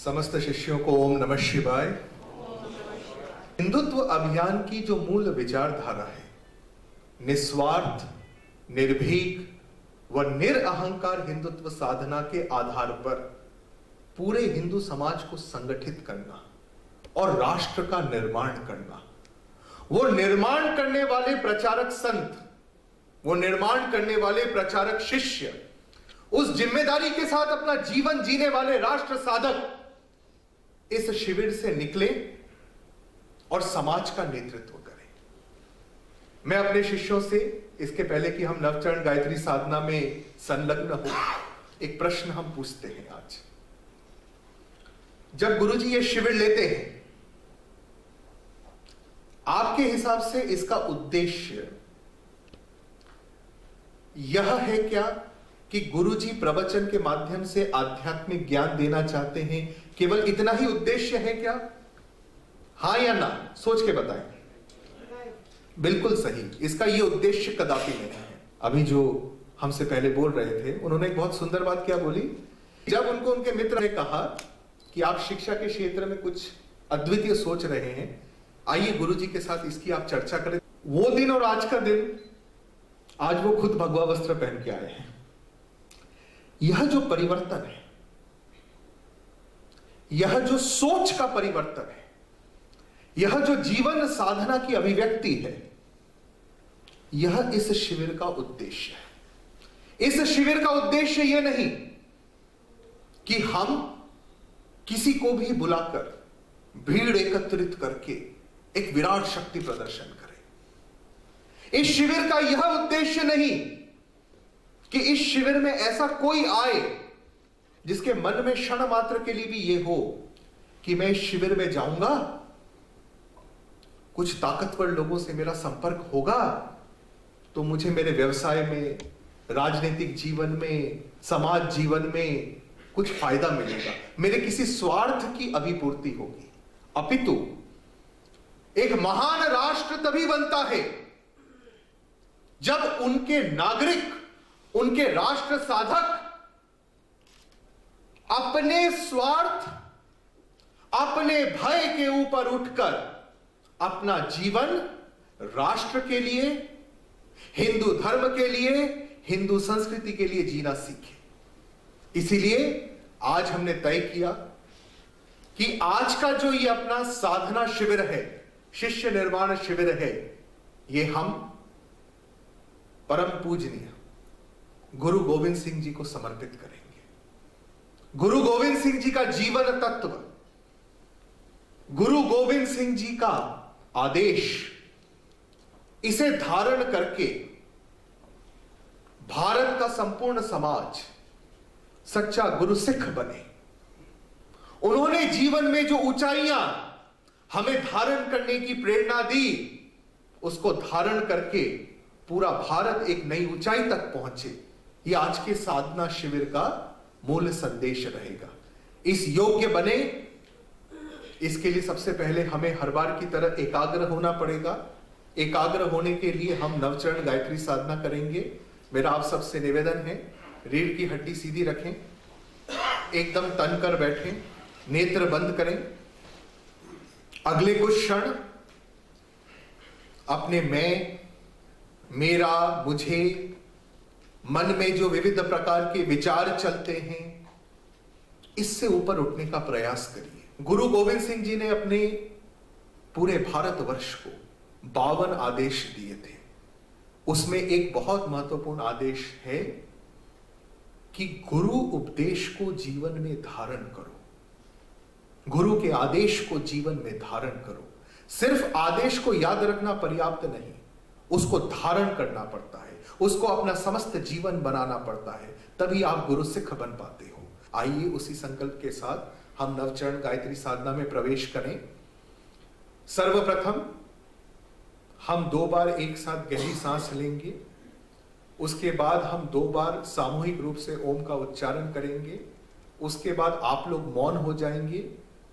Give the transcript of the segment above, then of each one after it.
समस्त शिष्यों को ओम नमः शिवाय। हिंदुत्व अभियान की जो मूल विचारधारा है, निस्वार्थ, निर्भीक व निरअहंकार हिंदुत्व साधना के आधार पर पूरे हिंदू समाज को संगठित करना और राष्ट्र का निर्माण करना। वो निर्माण करने वाले प्रचारक संत, वो निर्माण करने वाले प्रचारक शिष्य, उस जिम्मेदारी के साथ अपना जीवन जीने वाले राष्ट्र साधक इस शिविर से निकले और समाज का नेतृत्व करें। मैं अपने शिष्यों से, इसके पहले कि हम नवचरण गायत्री साधना में संलग्न हो, एक प्रश्न हम पूछते हैं। आज जब गुरुजी ये शिविर लेते हैं, आपके हिसाब से इसका उद्देश्य यह है क्या कि गुरुजी प्रवचन के माध्यम से आध्यात्मिक ज्ञान देना चाहते हैं? केवल इतना ही उद्देश्य है क्या? हां या ना, सोच के बताएं। बिल्कुल सही, इसका यह उद्देश्य कदापि नहीं है। अभी जो हमसे पहले बोल रहे थे, उन्होंने एक बहुत सुंदर बात क्या बोली। जब उनको उनके मित्र ने कहा कि आप शिक्षा के क्षेत्र में कुछ अद्वितीय सोच रहे हैं, आइए गुरुजी के साथ इसकी आप चर्चा करें। वो दिन और आज का दिन, आज वो खुद भगवा वस्त्र पहन के आए हैं। यह जो परिवर्तन है, यह जो सोच का परिवर्तन है, यह जो जीवन साधना की अभिव्यक्ति है, यह इस शिविर का उद्देश्य है। इस शिविर का उद्देश्य यह नहीं कि हम किसी को भी बुलाकर भीड़ एकत्रित करके एक विराट शक्ति प्रदर्शन करें। इस शिविर का यह उद्देश्य नहीं कि इस शिविर में ऐसा कोई आए जिसके मन में क्षण मात्र के लिए भी यह हो कि मैं इस शिविर में जाऊंगा, कुछ ताकतवर लोगों से मेरा संपर्क होगा तो मुझे मेरे व्यवसाय में, राजनीतिक जीवन में, समाज जीवन में कुछ फायदा मिलेगा, मेरे किसी स्वार्थ की अभिपूर्ति होगी। अपितु एक महान राष्ट्र तभी बनता है जब उनके नागरिक, उनके राष्ट्र साधक अपने स्वार्थ, अपने भय के ऊपर उठकर अपना जीवन राष्ट्र के लिए, हिंदू धर्म के लिए, हिंदू संस्कृति के लिए जीना सीखे। इसीलिए आज हमने तय किया कि आज का जो ये अपना साधना शिविर है, शिष्य निर्माण शिविर है, ये हम परम पूजनीय गुरु गोविंद सिंह जी को समर्पित करेंगे। गुरु गोविंद सिंह जी का जीवन तत्व, गुरु गोविंद सिंह जी का आदेश, इसे धारण करके भारत का संपूर्ण समाज सच्चा गुरु सिख बने। उन्होंने जीवन में जो ऊंचाइयां हमें धारण करने की प्रेरणा दी, उसको धारण करके पूरा भारत एक नई ऊंचाई तक पहुंचे। यह आज के साधना शिविर का मूल संदेश रहेगा। इस योग्य बने, इसके लिए सबसे पहले हमें हर बार की तरह एकाग्र होना पड़ेगा। एकाग्र होने के लिए हम नवचरण गायत्री साधना करेंगे। मेरा आप सबसे निवेदन है, रीढ़ की हड्डी सीधी रखें, एकदम तन कर बैठें, नेत्र बंद करें। अगले कुछ क्षण अपने मैं, मेरा, मुझे, मन में जो विविध प्रकार के विचार चलते हैं, इससे ऊपर उठने का प्रयास करिए। गुरु गोविंद सिंह जी ने अपने पूरे भारतवर्ष को 52 आदेश दिए थे। उसमें एक बहुत महत्वपूर्ण आदेश है कि गुरु उपदेश को जीवन में धारण करो। गुरु के आदेश को जीवन में धारण करो। सिर्फ आदेश को याद रखना पर्याप्त नहीं, उसको धारण करना पड़ता है, उसको अपना समस्त जीवन बनाना पड़ता है, तभी आप गुरु सिख बन पाते हो। आइए उसी संकल्प के साथ हम नवचरण गायत्री साधना में प्रवेश करें। सर्वप्रथम हम 2 बार एक साथ गहरी सांस लेंगे। उसके बाद हम 2 बार सामूहिक रूप से ओम का उच्चारण करेंगे। उसके बाद आप लोग मौन हो जाएंगे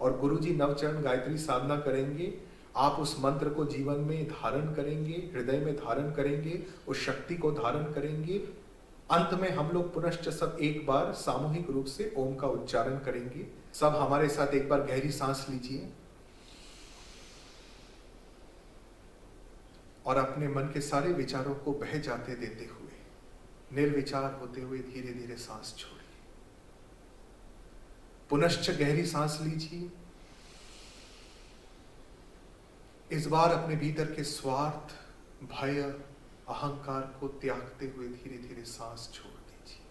और गुरुजी नवचरण गायत्री साधना करेंगे। आप उस मंत्र को जीवन में धारण करेंगे, हृदय में धारण करेंगे, उस शक्ति को धारण करेंगे। अंत में हम लोग पुनश्च सब एक बार सामूहिक रूप से ओम का उच्चारण करेंगे। सब हमारे साथ एक बार गहरी सांस लीजिए और अपने मन के सारे विचारों को बह जाते देते हुए, निर्विचार होते हुए धीरे धीरे सांस छोड़िए। पुनश्च गहरी सांस लीजिए। इस बार अपने भीतर के स्वार्थ, भय, अहंकार को त्यागते हुए धीरे धीरे सांस छोड़ दीजिए।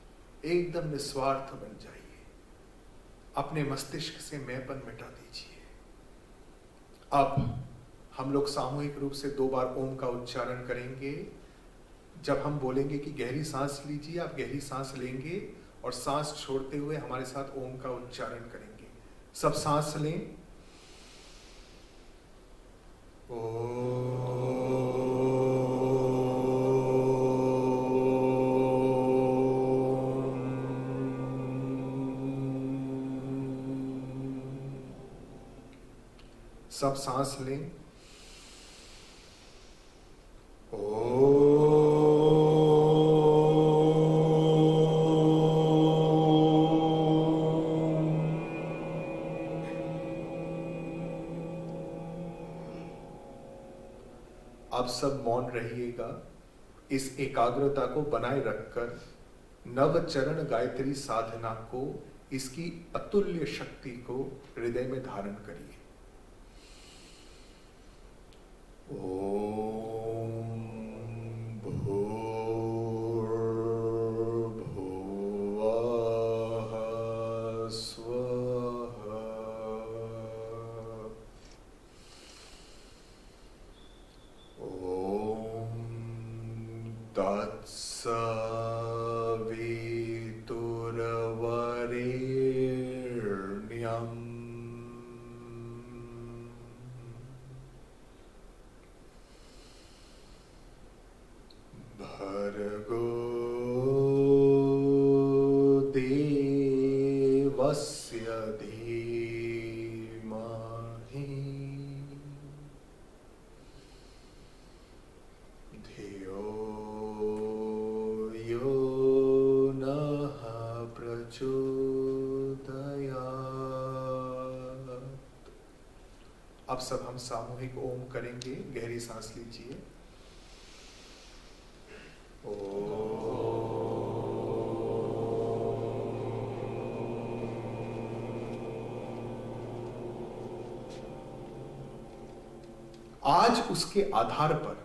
एकदम निस्वार्थ बन जाइए। अपने मस्तिष्क से मैंपन मिटा दीजिए। अब हम लोग सामूहिक रूप से 2 बार ओम का उच्चारण करेंगे। जब हम बोलेंगे कि गहरी सांस लीजिए, आप गहरी सांस लेंगे और सांस छोड़ते हुए हमारे साथ ओम का उच्चारण करेंगे। सब सांस लें। सब सांस लें। अब सब मौन रहिएगा। इस एकाग्रता को बनाए रखकर नवचरण गायत्री साधना को, इसकी अतुल्य शक्ति को हृदय में धारण करिए। ओम भूर्भुवः स्वः। ओम तत्सवितुर्वरेण्यम्। भर्गो देवस्य धीमहि धियो यो नः प्रचोदयात्। अब सब हम सामूहिक ओम करेंगे। गहरी सांस लीजिए। आज उसके आधार पर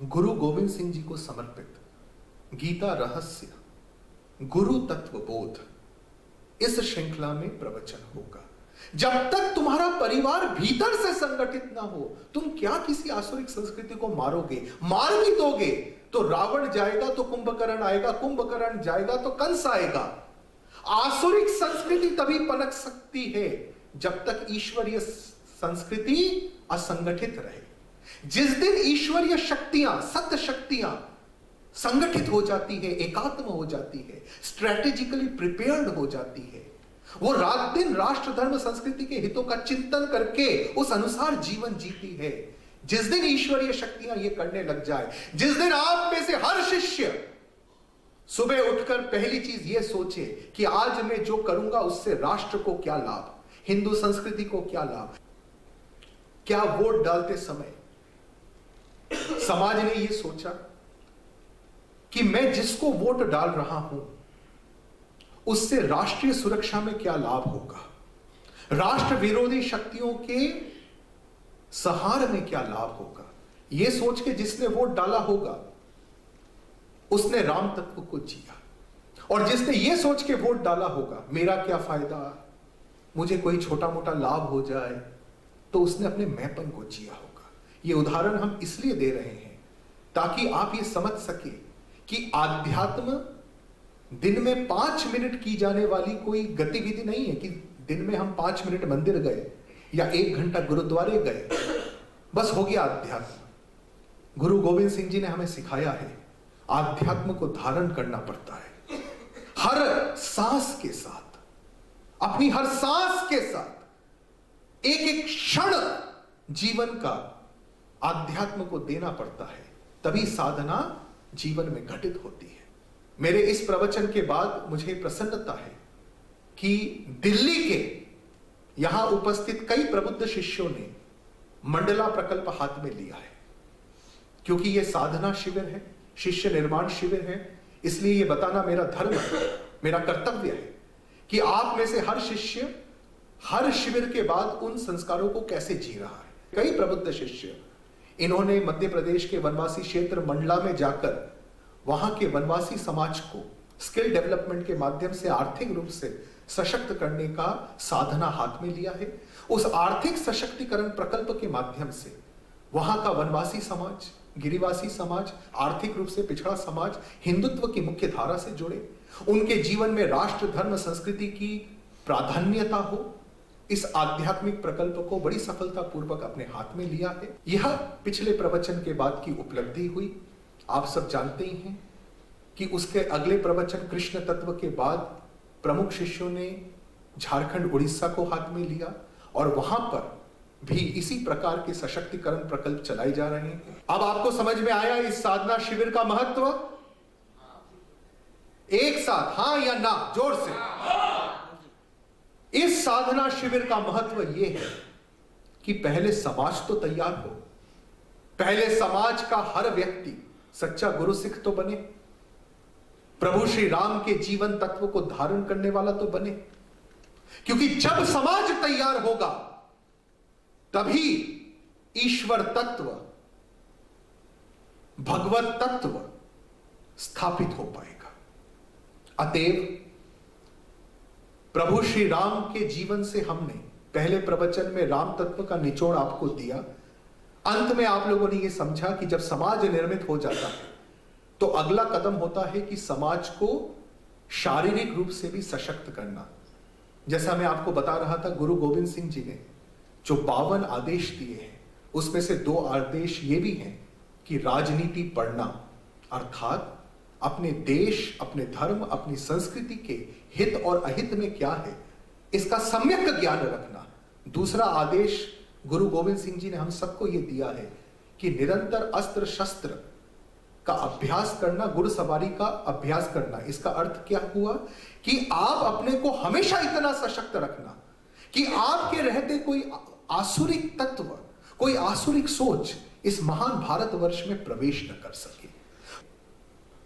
गुरु गोविंद सिंह जी को समर्पित गीता रहस्य गुरु तत्व बोध इस श्रृंखला में प्रवचन होगा। जब तक तुम्हारा परिवार भीतर से संगठित ना हो, तुम क्या किसी आसुरिक संस्कृति को मारोगे? मार भी दोगे तो रावण जाएगा तो कुंभकर्ण आएगा, कुंभकर्ण जाएगा तो कंस आएगा। आसुरिक संस्कृति तभी पनप सकती है जब तक ईश्वरीय संस्कृति असंगठित रहे। जिस दिन ईश्वरीय शक्तियां, सत्य शक्तियां संगठित हो जाती है, एकात्म हो जाती है, स्ट्रेटेजिकली प्रिपेयर्ड हो जाती है, वो रात दिन राष्ट्र धर्म संस्कृति के हितों का चिंतन करके उस अनुसार जीवन जीती है। जिस दिन ईश्वरीय शक्तियां ये करने लग जाए, जिस दिन आप में से हर शिष्य सुबह उठकर पहली चीज ये सोचे कि आज मैं जो करूंगा उससे राष्ट्र को क्या लाभ, हिंदू संस्कृति को क्या लाभ। क्या वोट डालते समय समाज ने यह सोचा कि मैं जिसको वोट डाल रहा हूं उससे राष्ट्रीय सुरक्षा में क्या लाभ होगा, राष्ट्र विरोधी शक्तियों के संहार में क्या लाभ होगा। यह सोच के जिसने वोट डाला होगा उसने राम तत्व को जिया, और जिसने यह सोच के वोट डाला होगा मेरा क्या फायदा, मुझे कोई छोटा मोटा लाभ हो जाए, तो उसने अपने मैंपन को जिया होगा। यह उदाहरण हम इसलिए दे रहे हैं ताकि आप यह समझ सके कि आध्यात्म दिन में 5 मिनट की जाने वाली कोई गतिविधि नहीं है कि दिन में हम 5 मिनट मंदिर गए या 1 घंटा गुरुद्वारे गए, बस हो गया अध्यात्म। गुरु गोविंद सिंह जी ने हमें सिखाया है आध्यात्म को धारण करना पड़ता है। हर सांस के साथ, अपनी हर सांस के साथ एक एक क्षण जीवन का आध्यात्म को देना पड़ता है, तभी साधना जीवन में घटित होती है। मेरे इस प्रवचन के बाद मुझे प्रसन्नता है कि दिल्ली के यहां उपस्थित कई प्रबुद्ध शिष्यों ने मंडला प्रकल्प हाथ में लिया है। क्योंकि यह साधना शिविर है, शिष्य निर्माण शिविर है, इसलिए यह बताना मेरा धर्म है, मेरा कर्तव्य है कि आप में से हर शिष्य हर शिविर के बाद उन संस्कारों को कैसे जी रहा है। कई प्रबुद्ध शिष्य इन्होंने मध्य प्रदेश के वनवासी क्षेत्र मंडला में जाकर वहां के वनवासी समाज को स्किल डेवलपमेंट के माध्यम से आर्थिक रूप से सशक्त करने का साधना हाथ में लिया है। उस आर्थिक सशक्तिकरण प्रकल्प के माध्यम से वहां का वनवासी समाज, गिरिवासी समाज, आर्थिक रूप से पिछड़ा समाज हिंदुत्व की मुख्य धारा से जुड़े, उनके जीवन में राष्ट्र, धर्म, संस्कृति की प्राधान्यता हो। इस आध्यात्मिक प्रकल्प को बड़ी सफलतापूर्वक अपने हाथ में लिया है। यह पिछले प्रवचन के बाद की उपलब्धि हुई। आप सब जानते ही हैं कि उसके अगले प्रवचन कृष्ण तत्व के बाद प्रमुख शिष्यों ने झारखंड, उड़ीसा को हाथ में लिया और वहां पर भी इसी प्रकार के सशक्तिकरण प्रकल्प चलाए जा रहे हैं। अब आपको समझ में आया इस साधना शिविर का महत्व? एक साथ हां या ना, जोर से। इस साधना शिविर का महत्व यह है कि पहले समाज तो तैयार हो, पहले समाज का हर व्यक्ति सच्चा गुरु सिख तो बने, प्रभु श्री राम के जीवन तत्व को धारण करने वाला तो बने। क्योंकि जब समाज तैयार होगा तभी ईश्वर तत्व, भगवत तत्व स्थापित हो पाएगा। अतएव प्रभु श्री राम के जीवन से हमने पहले प्रवचन में राम तत्व का निचोड़ आपको दिया। अंत में आप लोगों ने यह समझा कि जब समाज निर्मित हो जाता है तो अगला कदम होता है कि समाज को शारीरिक रूप से भी सशक्त करना। जैसा मैं आपको बता रहा था, गुरु गोविंद सिंह जी ने जो 52 आदेश दिए हैं उसमें से 2 आदेश ये भी हैं कि राजनीति पढ़ना, अर्थात अपने देश, अपने धर्म, अपनी संस्कृति के हित और अहित में क्या है इसका सम्यक ज्ञान रखना। दूसरा आदेश गुरु गोविंद सिंह जी ने हम सबको यह दिया है कि निरंतर अस्त्र शस्त्र का अभ्यास करना, घुड़सवारी का अभ्यास करना। इसका अर्थ क्या हुआ कि आप अपने को हमेशा इतना सशक्त रखना कि आपके रहते कोई आसुरिक तत्व, कोई आसुरिक सोच इस महान भारतवर्ष में प्रवेश न कर सके।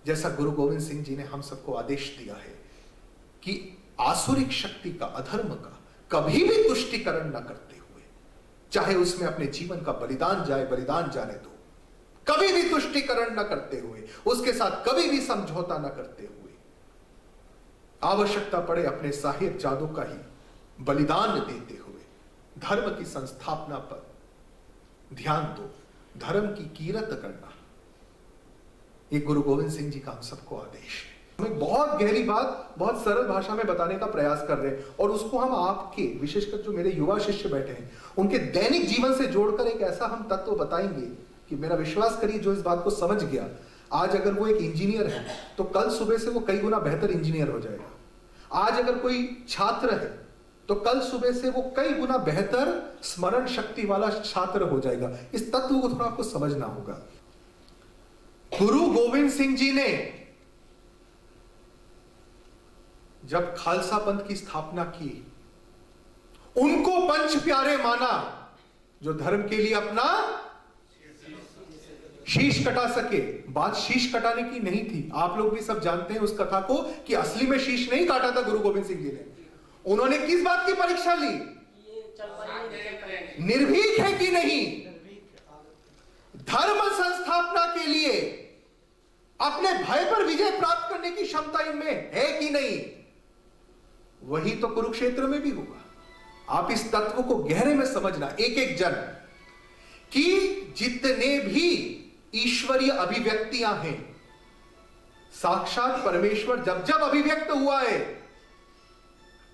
जैसा गुरु गोविंद सिंह जी ने हम सबको आदेश दिया है कि आसुरिक शक्ति का, अधर्म का कभी भी तुष्टिकरण न करते हुए, चाहे उसमें अपने जीवन का बलिदान जाने दो, कभी भी तुष्टिकरण न करते हुए, उसके साथ कभी भी समझौता न करते हुए, आवश्यकता पड़े अपने साहिबजादों का ही बलिदान देते हुए धर्म की संस्थापना पर ध्यान दो, धर्म की कीरत करना। ये गुरु गोविंद सिंह जी का हम सबको आदेश है। हमें बहुत गहरी बात बहुत सरल भाषा में बताने का प्रयास कर रहे हैं और उसको हम आपके, विशेषकर जो मेरे युवा शिष्य बैठे हैं, उनके दैनिक जीवन से जोड़कर एक ऐसा हम तत्व बताएंगे कि मेरा विश्वास करिए, जो इस बात को समझ गया, आज अगर वो एक इंजीनियर है तो कल सुबह से वो कई गुना बेहतर इंजीनियर हो जाएगा। आज अगर कोई छात्र है तो कल सुबह से वो कई गुना बेहतर स्मरण शक्ति वाला छात्र हो जाएगा। इस तत्व को थोड़ा आपको समझना होगा। गुरु गोविंद सिंह जी ने जब खालसा पंथ की स्थापना की, उनको पंच प्यारे माना, जो धर्म के लिए अपना शीश कटा सके। बात शीश कटाने की नहीं थी, आप लोग भी सब जानते हैं उस कथा को कि असली में शीश नहीं काटा था गुरु गोविंद सिंह जी ने। उन्होंने किस बात की परीक्षा ली? निर्भीक है कि नहीं, धर्म संस्थापना के लिए अपने भय पर विजय प्राप्त करने की क्षमता इनमें है कि नहीं। वही तो कुरुक्षेत्र में भी हुआ। आप इस तत्व को गहरे में समझना, एक एक जन कि जितने भी ईश्वरीय अभिव्यक्तियां हैं, साक्षात परमेश्वर जब जब अभिव्यक्त हुआ है,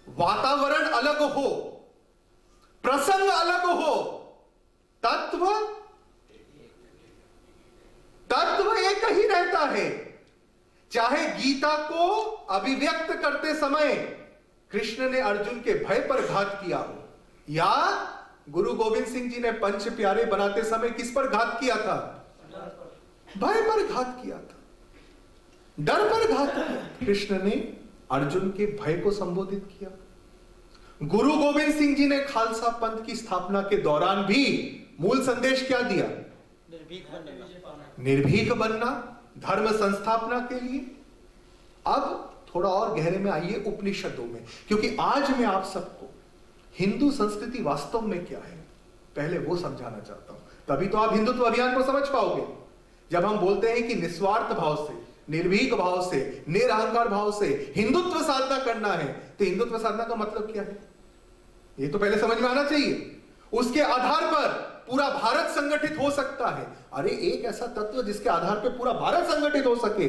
वातावरण अलग हो, प्रसंग अलग हो, तत्व एक ही रहता है। चाहे गीता को अभिव्यक्त करते समय कृष्ण ने अर्जुन के भय पर घात किया हो, या गुरु गोविंद सिंह जी ने पंच प्यारे बनाते समय किस पर घात किया था? भय पर घात किया था, डर पर घात किया। कृष्ण ने अर्जुन के भय को संबोधित किया। गुरु गोविंद सिंह जी ने खालसा पंथ की स्थापना के दौरान भी मूल संदेश क्या दिया? निर्भीक बनना धर्म संस्थापना के लिए। अब थोड़ा और गहरे में आइए उपनिषदों में, क्योंकि आज मैं आप सबको हिंदू संस्कृति वास्तव में क्या है पहले वो समझाना चाहता हूं, तभी तो आप हिंदुत्व अभियान को समझ पाओगे। जब हम बोलते हैं कि निस्वार्थ भाव से, निर्भीक भाव से, निरअहंकार भाव से हिंदुत्व साधना करना है, तो हिंदुत्व साधना का मतलब क्या है ये तो पहले समझ में आना चाहिए। उसके आधार पर पूरा भारत संगठित हो सकता है। अरे एक ऐसा तत्व जिसके आधार पर पूरा भारत संगठित हो सके,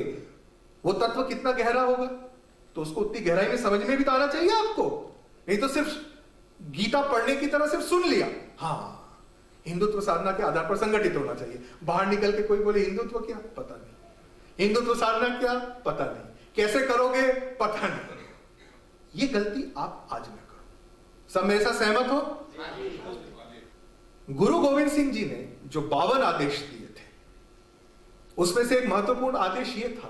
वो तत्व कितना गहरा होगा, तो उसको उतनी गहराई में समझ में भी तो आना चाहिए आपको। नहीं तो सिर्फ गीता पढ़ने की तरह सिर्फ सुन लिया, हाँ हिंदुत्व साधना के आधार पर संगठित होना चाहिए, बाहर निकल के कोई बोले हिंदुत्व क्या, पता नहीं, हिंदुत्व साधना क्या, पता नहीं, कैसे करोगे, पता नहीं। ये गलती आप आज न करो। सब मेरे साथ सहमत हो? गुरु गोविंद सिंह जी ने जो 52 आदेश दिए थे, उसमें से एक महत्वपूर्ण आदेश यह था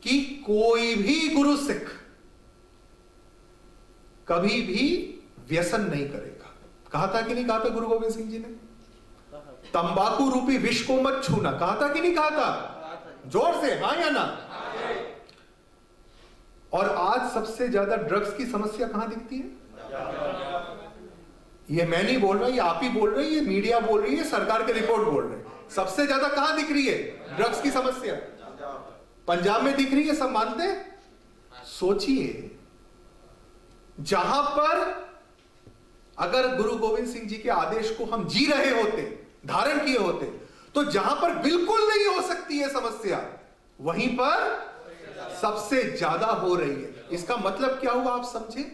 कि कोई भी गुरु सिख कभी भी व्यसन नहीं करेगा। कहा था कि नहीं कहा था गुरु गोविंद सिंह जी ने? तंबाकू रूपी विष को मत छूना, कहा था कि नहीं कहा था? जोर से हां या ना? और आज सबसे ज्यादा ड्रग्स की समस्या कहां दिखती है? ये मैं नहीं बोल रहा, ये आप ही बोल रहे हैं, ये मीडिया बोल रही है, सरकार के रिपोर्ट बोल रहे हैं। सबसे ज्यादा कहां दिख रही है ड्रग्स की समस्या? पंजाब में दिख रही है, सब मानते हैं। सोचिए, जहां पर अगर गुरु गोविंद सिंह जी के आदेश को हम जी रहे होते, धारण किए होते, तो जहां पर बिल्कुल नहीं हो सकती है समस्या, वहीं पर सबसे ज्यादा हो रही है। इसका मतलब क्या हुआ आप समझे?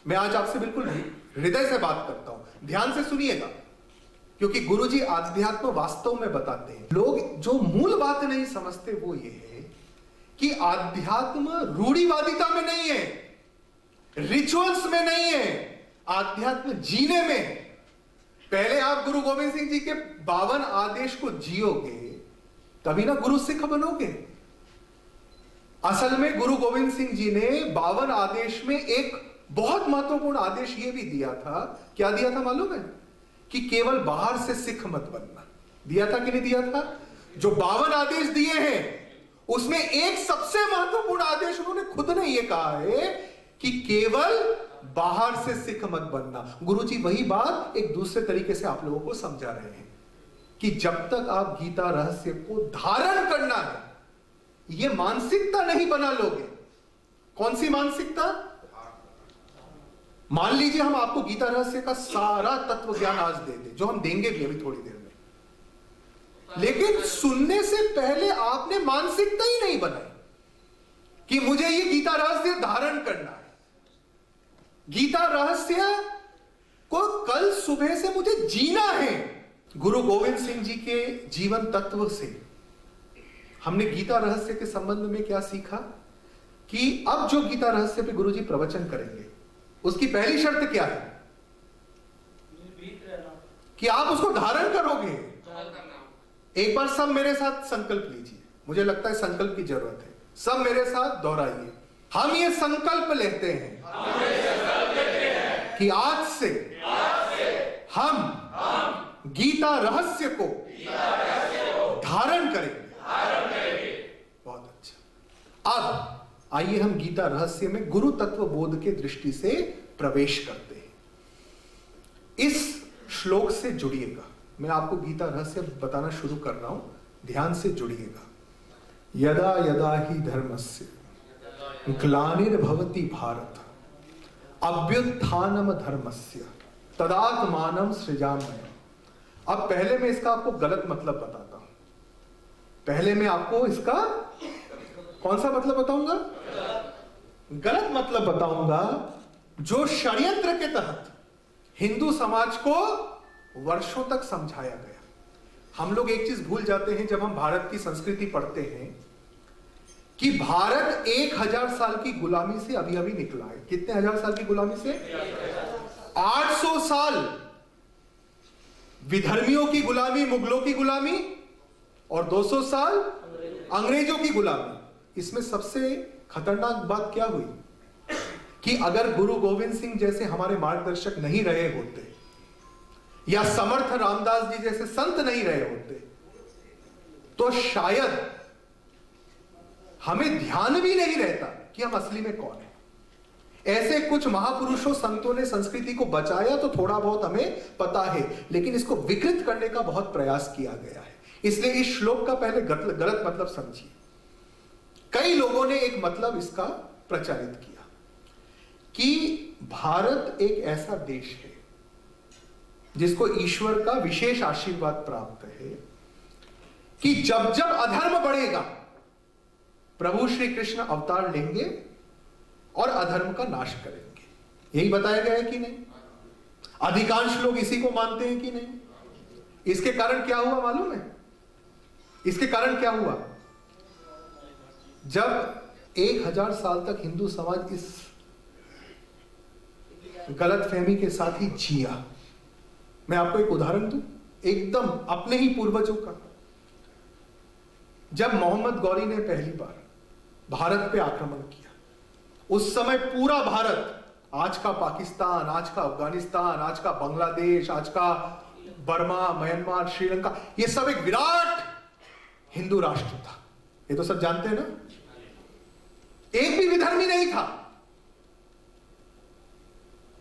मैं आज आपसे बिल्कुल हृदय से बात करता हूं, ध्यान से सुनिएगा, क्योंकि गुरुजी आध्यात्म वास्तव में बताते हैं। लोग जो मूल बात नहीं समझते वो ये है कि आध्यात्म रूढ़िवादिता में नहीं है, रिचुअल्स में नहीं है, आध्यात्म जीने में। पहले आप गुरु गोविंद सिंह जी के 52 आदेश को जियोगे, तभी ना गुरु सिख बनोगे। असल में गुरु गोविंद सिंह जी ने 52 आदेश में एक बहुत महत्वपूर्ण आदेश यह भी दिया था। क्या दिया था मालूम है? कि केवल बाहर से सिख मत बनना। दिया था कि नहीं दिया था? जो 52 आदेश दिए हैं उसमें एक सबसे महत्वपूर्ण आदेश उन्होंने खुद ने यह कहा है कि केवल बाहर से सिख मत बनना। गुरुजी वही बात एक दूसरे तरीके से आप लोगों को समझा रहे हैं कि जब तक आप गीता रहस्य को धारण करना है, यह मानसिकता नहीं बना लोगे। कौन सी मानसिकता? मान लीजिए हम आपको गीता रहस्य का सारा तत्व ज्ञान आज दे दें, जो हम देंगे भी अभी थोड़ी देर में, लेकिन सुनने से पहले आपने मानसिकता ही नहीं बनाई कि मुझे ये गीता रहस्य धारण करना है। गीता रहस्य को कल सुबह से मुझे जीना है। गुरु गोविंद सिंह जी के जीवन तत्व से हमने गीता रहस्य के संबंध में क्या सीखा कि अब जो गीता रहस्य पे गुरुजी प्रवचन करेंगे, उसकी पहली शर्त क्या है? कि आप उसको धारण करोगे। एक बार सब मेरे साथ संकल्प लीजिए, मुझे लगता है संकल्प की जरूरत है। सब मेरे साथ दोहराइए। हम ये संकल्प लेते हैं कि आज से हम गीता रहस्य को धारण करेंगे। बहुत अच्छा। अब आइए हम गीता रहस्य में गुरु तत्व बोध के दृष्टि से प्रवेश करते हैं। इस श्लोक से जुड़िएगा। मैं आपको गीता रहस्य बताना शुरू कर रहा हूं, ध्यान से जुड़िएगा। यदा यदा ही धर्मस्य ग्लानिर्भवति भारत अभ्युत्थानम धर्मस्य तदात्मानं सृजाम्यहम्। अब पहले मैं इसका आपको गलत मतलब बताता हूं। पहले मैं आपको इसका कौन सा मतलब बताऊंगा? गलत मतलब बताऊंगा, जो षड्यंत्र के तहत हिंदू समाज को वर्षों तक समझाया गया। हम लोग एक चीज भूल जाते हैं जब हम भारत की संस्कृति पढ़ते हैं कि भारत 1000 साल की गुलामी से अभी अभी निकला है। कितने हजार साल की गुलामी से? 800 साल विधर्मियों की गुलामी, मुगलों की गुलामी, और 200 साल अंग्रेजों की गुलामी। इसमें सबसे खतरनाक बात क्या हुई कि अगर गुरु गोविंद सिंह जैसे हमारे मार्गदर्शक नहीं रहे होते या समर्थ रामदास जी जैसे संत नहीं रहे होते तो शायद हमें ध्यान भी नहीं रहता कि हम असली में कौन है। ऐसे कुछ महापुरुषों संतों ने संस्कृति को बचाया तो थोड़ा बहुत हमें पता है, लेकिन इसको विकृत करने का बहुत प्रयास किया गया है। इसलिए इस श्लोक का पहले गलत मतलब समझिए। कई लोगों ने एक मतलब इसका प्रचारित किया कि भारत एक ऐसा देश है जिसको ईश्वर का विशेष आशीर्वाद प्राप्त है कि जब जब अधर्म बढ़ेगा प्रभु श्री कृष्ण अवतार लेंगे और अधर्म का नाश करेंगे। यही बताया गया है कि नहीं? अधिकांश लोग इसी को मानते हैं कि नहीं? इसके कारण क्या हुआ मालूम है? इसके कारण क्या हुआ? जब 1000 साल तक हिंदू समाज इस गलतफहमी के साथ ही जिया। मैं आपको एक उदाहरण दूं, एकदम अपने ही पूर्वजों का। जब मोहम्मद गौरी ने पहली बार भारत पे आक्रमण किया, उस समय पूरा भारत, आज का पाकिस्तान, आज का अफगानिस्तान, आज का बांग्लादेश, आज का बर्मा, म्यांमार, श्रीलंका, ये सब एक विराट हिंदू राष्ट्र था। ये तो सब जानते हैं ना? एक भी विधर्मी नहीं था।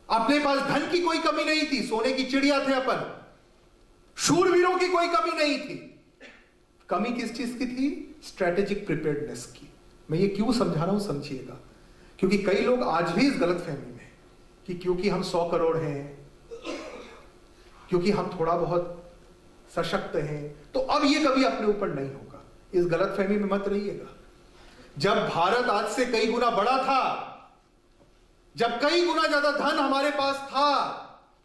अपने पास धन की कोई कमी नहीं थी, सोने की चिड़िया थे अपन। शूरवीरों की कोई कमी नहीं थी। कमी किस चीज की थी? स्ट्रेटेजिक प्रिपेयर्डनेस की। मैं ये क्यों समझा रहा हूं, समझिएगा। क्योंकि कई लोग आज भी इस गलतफहमी में कि क्योंकि हम 100 करोड़ हैं, क्योंकि हम थोड़ा बहुत सशक्त हैं, तो अब ये कभी अपने ऊपर नहीं होगा। इस गलतफहमी में मत रहिएगा। जब भारत आज से कई गुना बड़ा था, जब कई गुना ज्यादा धन हमारे पास था,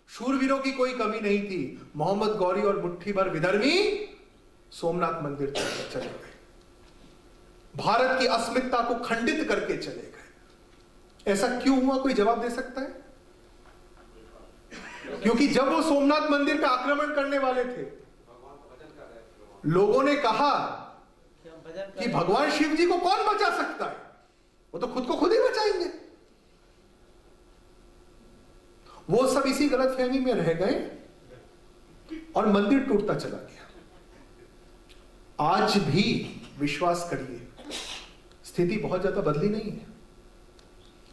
शूरवीरों की कोई कमी नहीं थी। मोहम्मद गौरी और मुट्ठी भर विधर्मी सोमनाथ मंदिर चले गए, भारत की अस्मिता को खंडित करके चले गए। ऐसा क्यों हुआ? कोई जवाब दे सकता है? क्योंकि जब वो सोमनाथ मंदिर पे आक्रमण करने वाले थे, लोगों ने कहा कि भगवान शिव जी को कौन बचा सकता है, वो तो खुद को खुद ही बचाएंगे। वो सब इसी गलतफहमी में रह गए और मंदिर टूटता चला गया। आज भी विश्वास करिए, स्थिति बहुत ज्यादा बदली नहीं है।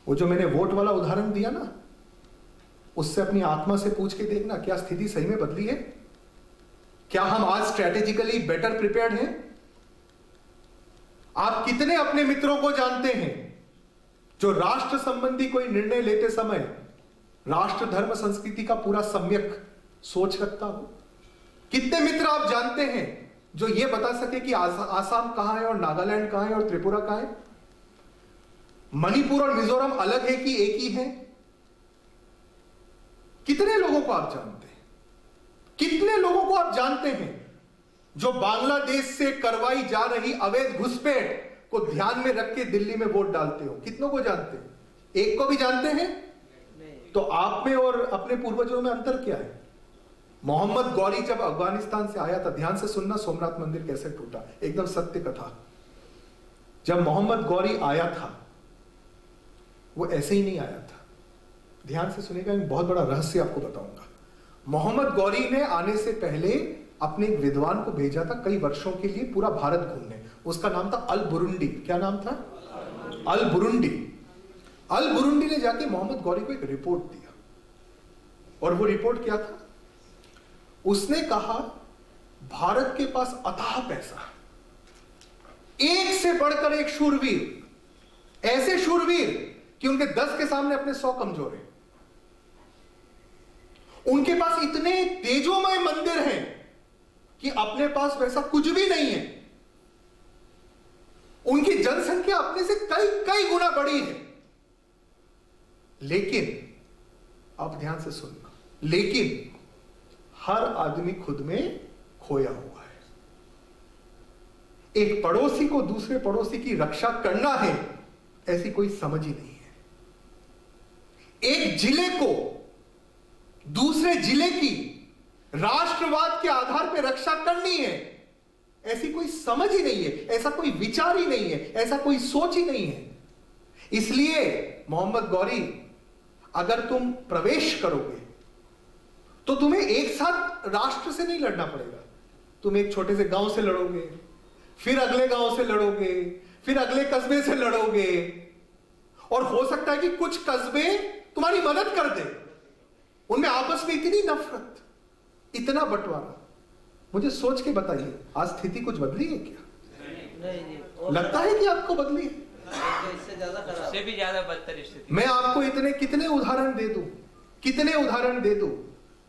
वो जो मैंने वोट वाला उदाहरण दिया ना, उससे अपनी आत्मा से पूछ के देखना, क्या स्थिति सही में बदली है? क्या हम आज स्ट्रेटेजिकली बेटर प्रिपेयर्ड हैं? आप कितने अपने मित्रों को जानते हैं जो राष्ट्र संबंधी कोई निर्णय लेते समय राष्ट्र धर्म संस्कृति का पूरा सम्यक सोच रखता हो? कितने मित्र आप जानते हैं जो यह बता सके कि आसाम कहां है और नागालैंड कहां है और त्रिपुरा कहां है? मणिपुर और मिजोरम अलग है कि एक ही है? कितने लोगों को आप जानते हैं? कितने लोगों को आप जानते हैं जो बांग्लादेश से करवाई जा रही अवैध घुसपैठ को ध्यान में रख के दिल्ली में वोट डालते हो? कितनों को जानते हैं? एक को भी जानते हैं? तो आप में और अपने पूर्वजों में अंतर क्या है? मोहम्मद गौरी जब अफगानिस्तान से आया था, ध्यान से सुनना सोमनाथ मंदिर कैसे टूटा, एकदम सत्य कथा। जब मोहम्मद गौरी आया था, वो ऐसे ही नहीं आया था। ध्यान से सुनेगा, एक बहुत बड़ा रहस्य आपको बताऊंगा। मोहम्मद गौरी ने आने से पहले अपने एक विद्वान को भेजा था कई वर्षों के लिए पूरा भारत घूमने। उसका नाम था अल बुरुंडी। क्या नाम था? अल बुरुंडी। अल बुरुंडी ने जाके मोहम्मद गौरी को एक रिपोर्ट दिया, और वो रिपोर्ट क्या था? उसने कहा भारत के पास अथाह पैसा, एक से बढ़कर एक शूरवीर, ऐसे शूरवीर कि उनके 10 के सामने अपने 100 कमजोर हैं। उनके पास इतने तेजोमय मंदिर हैं कि अपने पास वैसा कुछ भी नहीं है। उनकी जनसंख्या अपने से कई कई गुना बड़ी है। लेकिन आप ध्यान से सुनना, लेकिन हर आदमी खुद में खोया हुआ है। एक पड़ोसी को दूसरे पड़ोसी की रक्षा करना है, ऐसी कोई समझ ही नहीं है। एक जिले को दूसरे जिले की राष्ट्रवाद के आधार पर रक्षा करनी है, ऐसी कोई समझ ही नहीं है, ऐसा कोई विचार ही नहीं है, ऐसा कोई सोच ही नहीं है। इसलिए मोहम्मद गौरी, अगर तुम प्रवेश करोगे तो तुम्हें एक साथ राष्ट्र से नहीं लड़ना पड़ेगा। तुम एक छोटे से गांव से लड़ोगे, फिर अगले गांव से लड़ोगे, फिर अगले कस्बे से लड़ोगे, और हो सकता है कि कुछ कस्बे तुम्हारी मदद कर दे। उनमें आपस में इतनी नफरत, इतना बंटवारा। मुझे सोच के बताइए, आज स्थिति कुछ बदली है क्या? नहीं। लगता है कि आपको बदली है? इससे ज्यादा खराब, इससे भी ज्यादा बदतर स्थिति। मैं आपको कितने उदाहरण दे दूं, कितने उदाहरण दे दूं।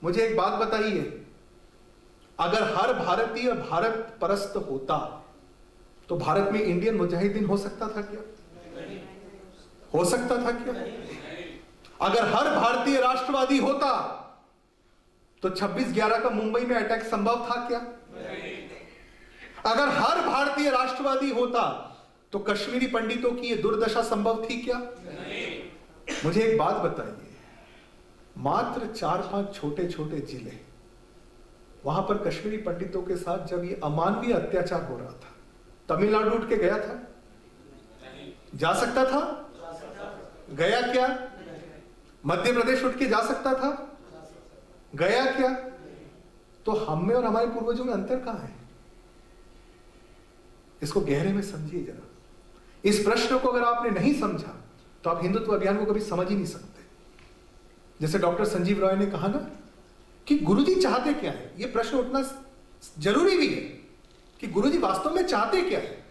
मुझे एक बात बताइए, अगर हर भारतीय भारत परस्त होता तो भारत में इंडियन मुजाहिदीन हो सकता था क्या? हो सकता था क्या? अगर हर भारतीय राष्ट्रवादी होता तो 26/11 का मुंबई में अटैक संभव था क्या? अगर हर भारतीय राष्ट्रवादी होता तो कश्मीरी पंडितों की यह दुर्दशा संभव थी क्या? मुझे एक बात बताइए, मात्र 4-5 छोटे छोटे जिले, वहां पर कश्मीरी पंडितों के साथ जब ये अमानवीय अत्याचार हो रहा था, तमिलनाडु उठ के गया था? जा सकता था? गया क्या? मध्य प्रदेश उठ के जा सकता था? गया क्या? तो हम में और हमारे पूर्वजों में अंतर कहां है? इसको गहरे में समझिए जरा। इस प्रश्न को अगर आपने नहीं समझा तो आप हिंदुत्व अभियान को कभी समझ ही नहीं सकते। जैसे डॉक्टर संजीव रॉय ने कहा ना कि गुरुजी चाहते क्या है, यह प्रश्न उठना जरूरी भी है कि गुरुजी वास्तव में चाहते क्या है।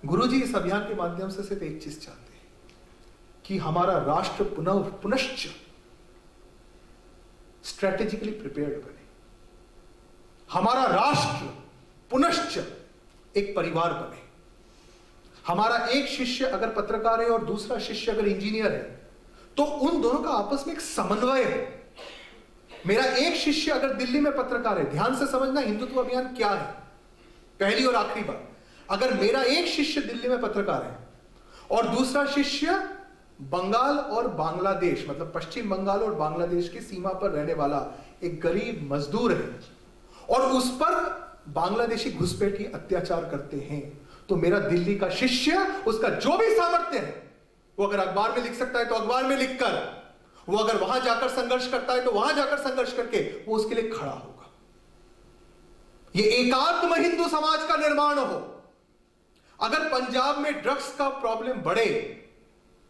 गुरुजी इस अभियान के माध्यम से सिर्फ एक चीज चाहते हैं कि हमारा राष्ट्र पुनश्च स्ट्रेटेजिकली प्रिपेयर्ड बने, हमारा राष्ट्र पुनश्च एक परिवार बने। हमारा एक शिष्य अगर पत्रकार है और दूसरा शिष्य अगर इंजीनियर है तो उन दोनों का आपस में एक समन्वय है। मेरा एक शिष्य अगर दिल्ली में पत्रकार है, ध्यान से समझना हिंदुत्व अभियान क्या है, पहली और आखिरी बात, अगर मेरा एक शिष्य दिल्ली में पत्रकार है और दूसरा शिष्य बंगाल और बांग्लादेश, मतलब पश्चिम बंगाल और बांग्लादेश की सीमा पर रहने वाला एक गरीब मजदूर है और उस पर बांग्लादेशी घुसपैठी अत्याचार करते हैं, तो मेरा दिल्ली का शिष्य उसका जो भी सामर्थ्य है वो अगर अखबार में लिख सकता है तो अखबार में लिखकर, वो अगर वहां जाकर संघर्ष करता है तो वहां जाकर संघर्ष करके वो उसके लिए खड़ा होगा। ये एकात्म हिंदू समाज का निर्माण हो। अगर पंजाब में ड्रग्स का प्रॉब्लम बढ़े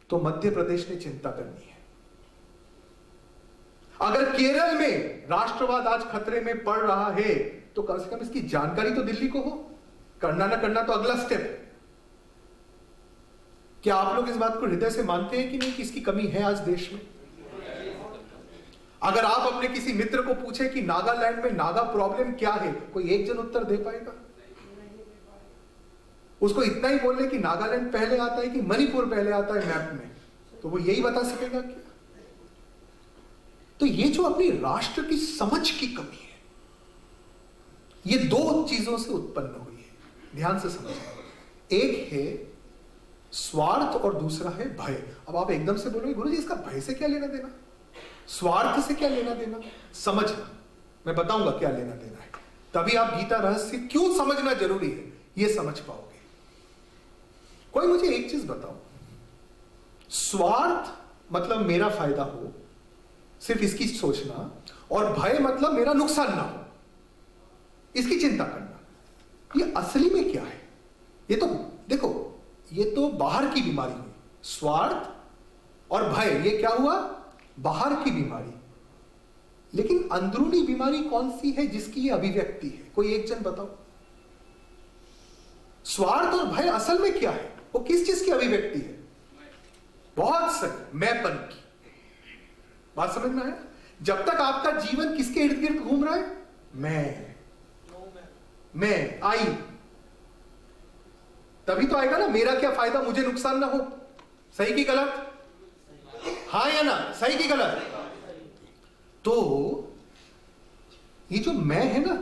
तो मध्य प्रदेश ने चिंता करनी है। अगर केरल में राष्ट्रवाद आज खतरे में पड़ रहा है तो कम से कम इसकी जानकारी तो दिल्ली को हो। करना ना करना तो अगला स्टेप है। क्या आप लोग इस बात को हृदय से मानते हैं कि नहीं कि इसकी कमी है आज देश में? अगर आप अपने किसी मित्र को पूछे कि नागालैंड में नागा प्रॉब्लम क्या है, कोई एक जन उत्तर दे पाएगा? उसको इतना ही बोलने कि नागालैंड पहले आता है कि मणिपुर पहले आता है मैप में, तो वो यही बता सकेगा क्या? तो ये जो अपनी राष्ट्र की समझ की कमी है, ये दो चीजों से उत्पन्न हुई है। ध्यान से समझना, एक है स्वार्थ और दूसरा है भय। अब आप एकदम से बोलोगे गुरुजी इसका भय से क्या लेना देना, स्वार्थ से क्या लेना देना? समझना, मैं बताऊंगा क्या लेना देना है, तभी आप गीता रहस्य क्यों समझना जरूरी है यह समझ पाओगे। कोई मुझे एक चीज बताओ, स्वार्थ मतलब मेरा फायदा हो, सिर्फ इसकी सोचना, और भय मतलब मेरा नुकसान ना हो, इसकी चिंता करना, ये असली में क्या है? ये तो देखो, ये तो बाहर की बीमारी हुई। स्वार्थ और भय, ये क्या हुआ? बाहर की बीमारी। लेकिन अंदरूनी बीमारी कौन सी है जिसकी ये अभिव्यक्ति है? कोई एक जन बताओ। स्वार्थ और भय असल में क्या है? वो किस चीज की अभिव्यक्ति है? बहुत सही, मैंपन की। बात समझ में आया? जब तक आपका जीवन किसके इर्द गिर्द घूम रहा है? मैं आई, तभी तो आएगा ना मेरा क्या फायदा, मुझे नुकसान ना हो। सही की गलत? हाँ या ना? सही की गलत? तो ये जो मैं है ना,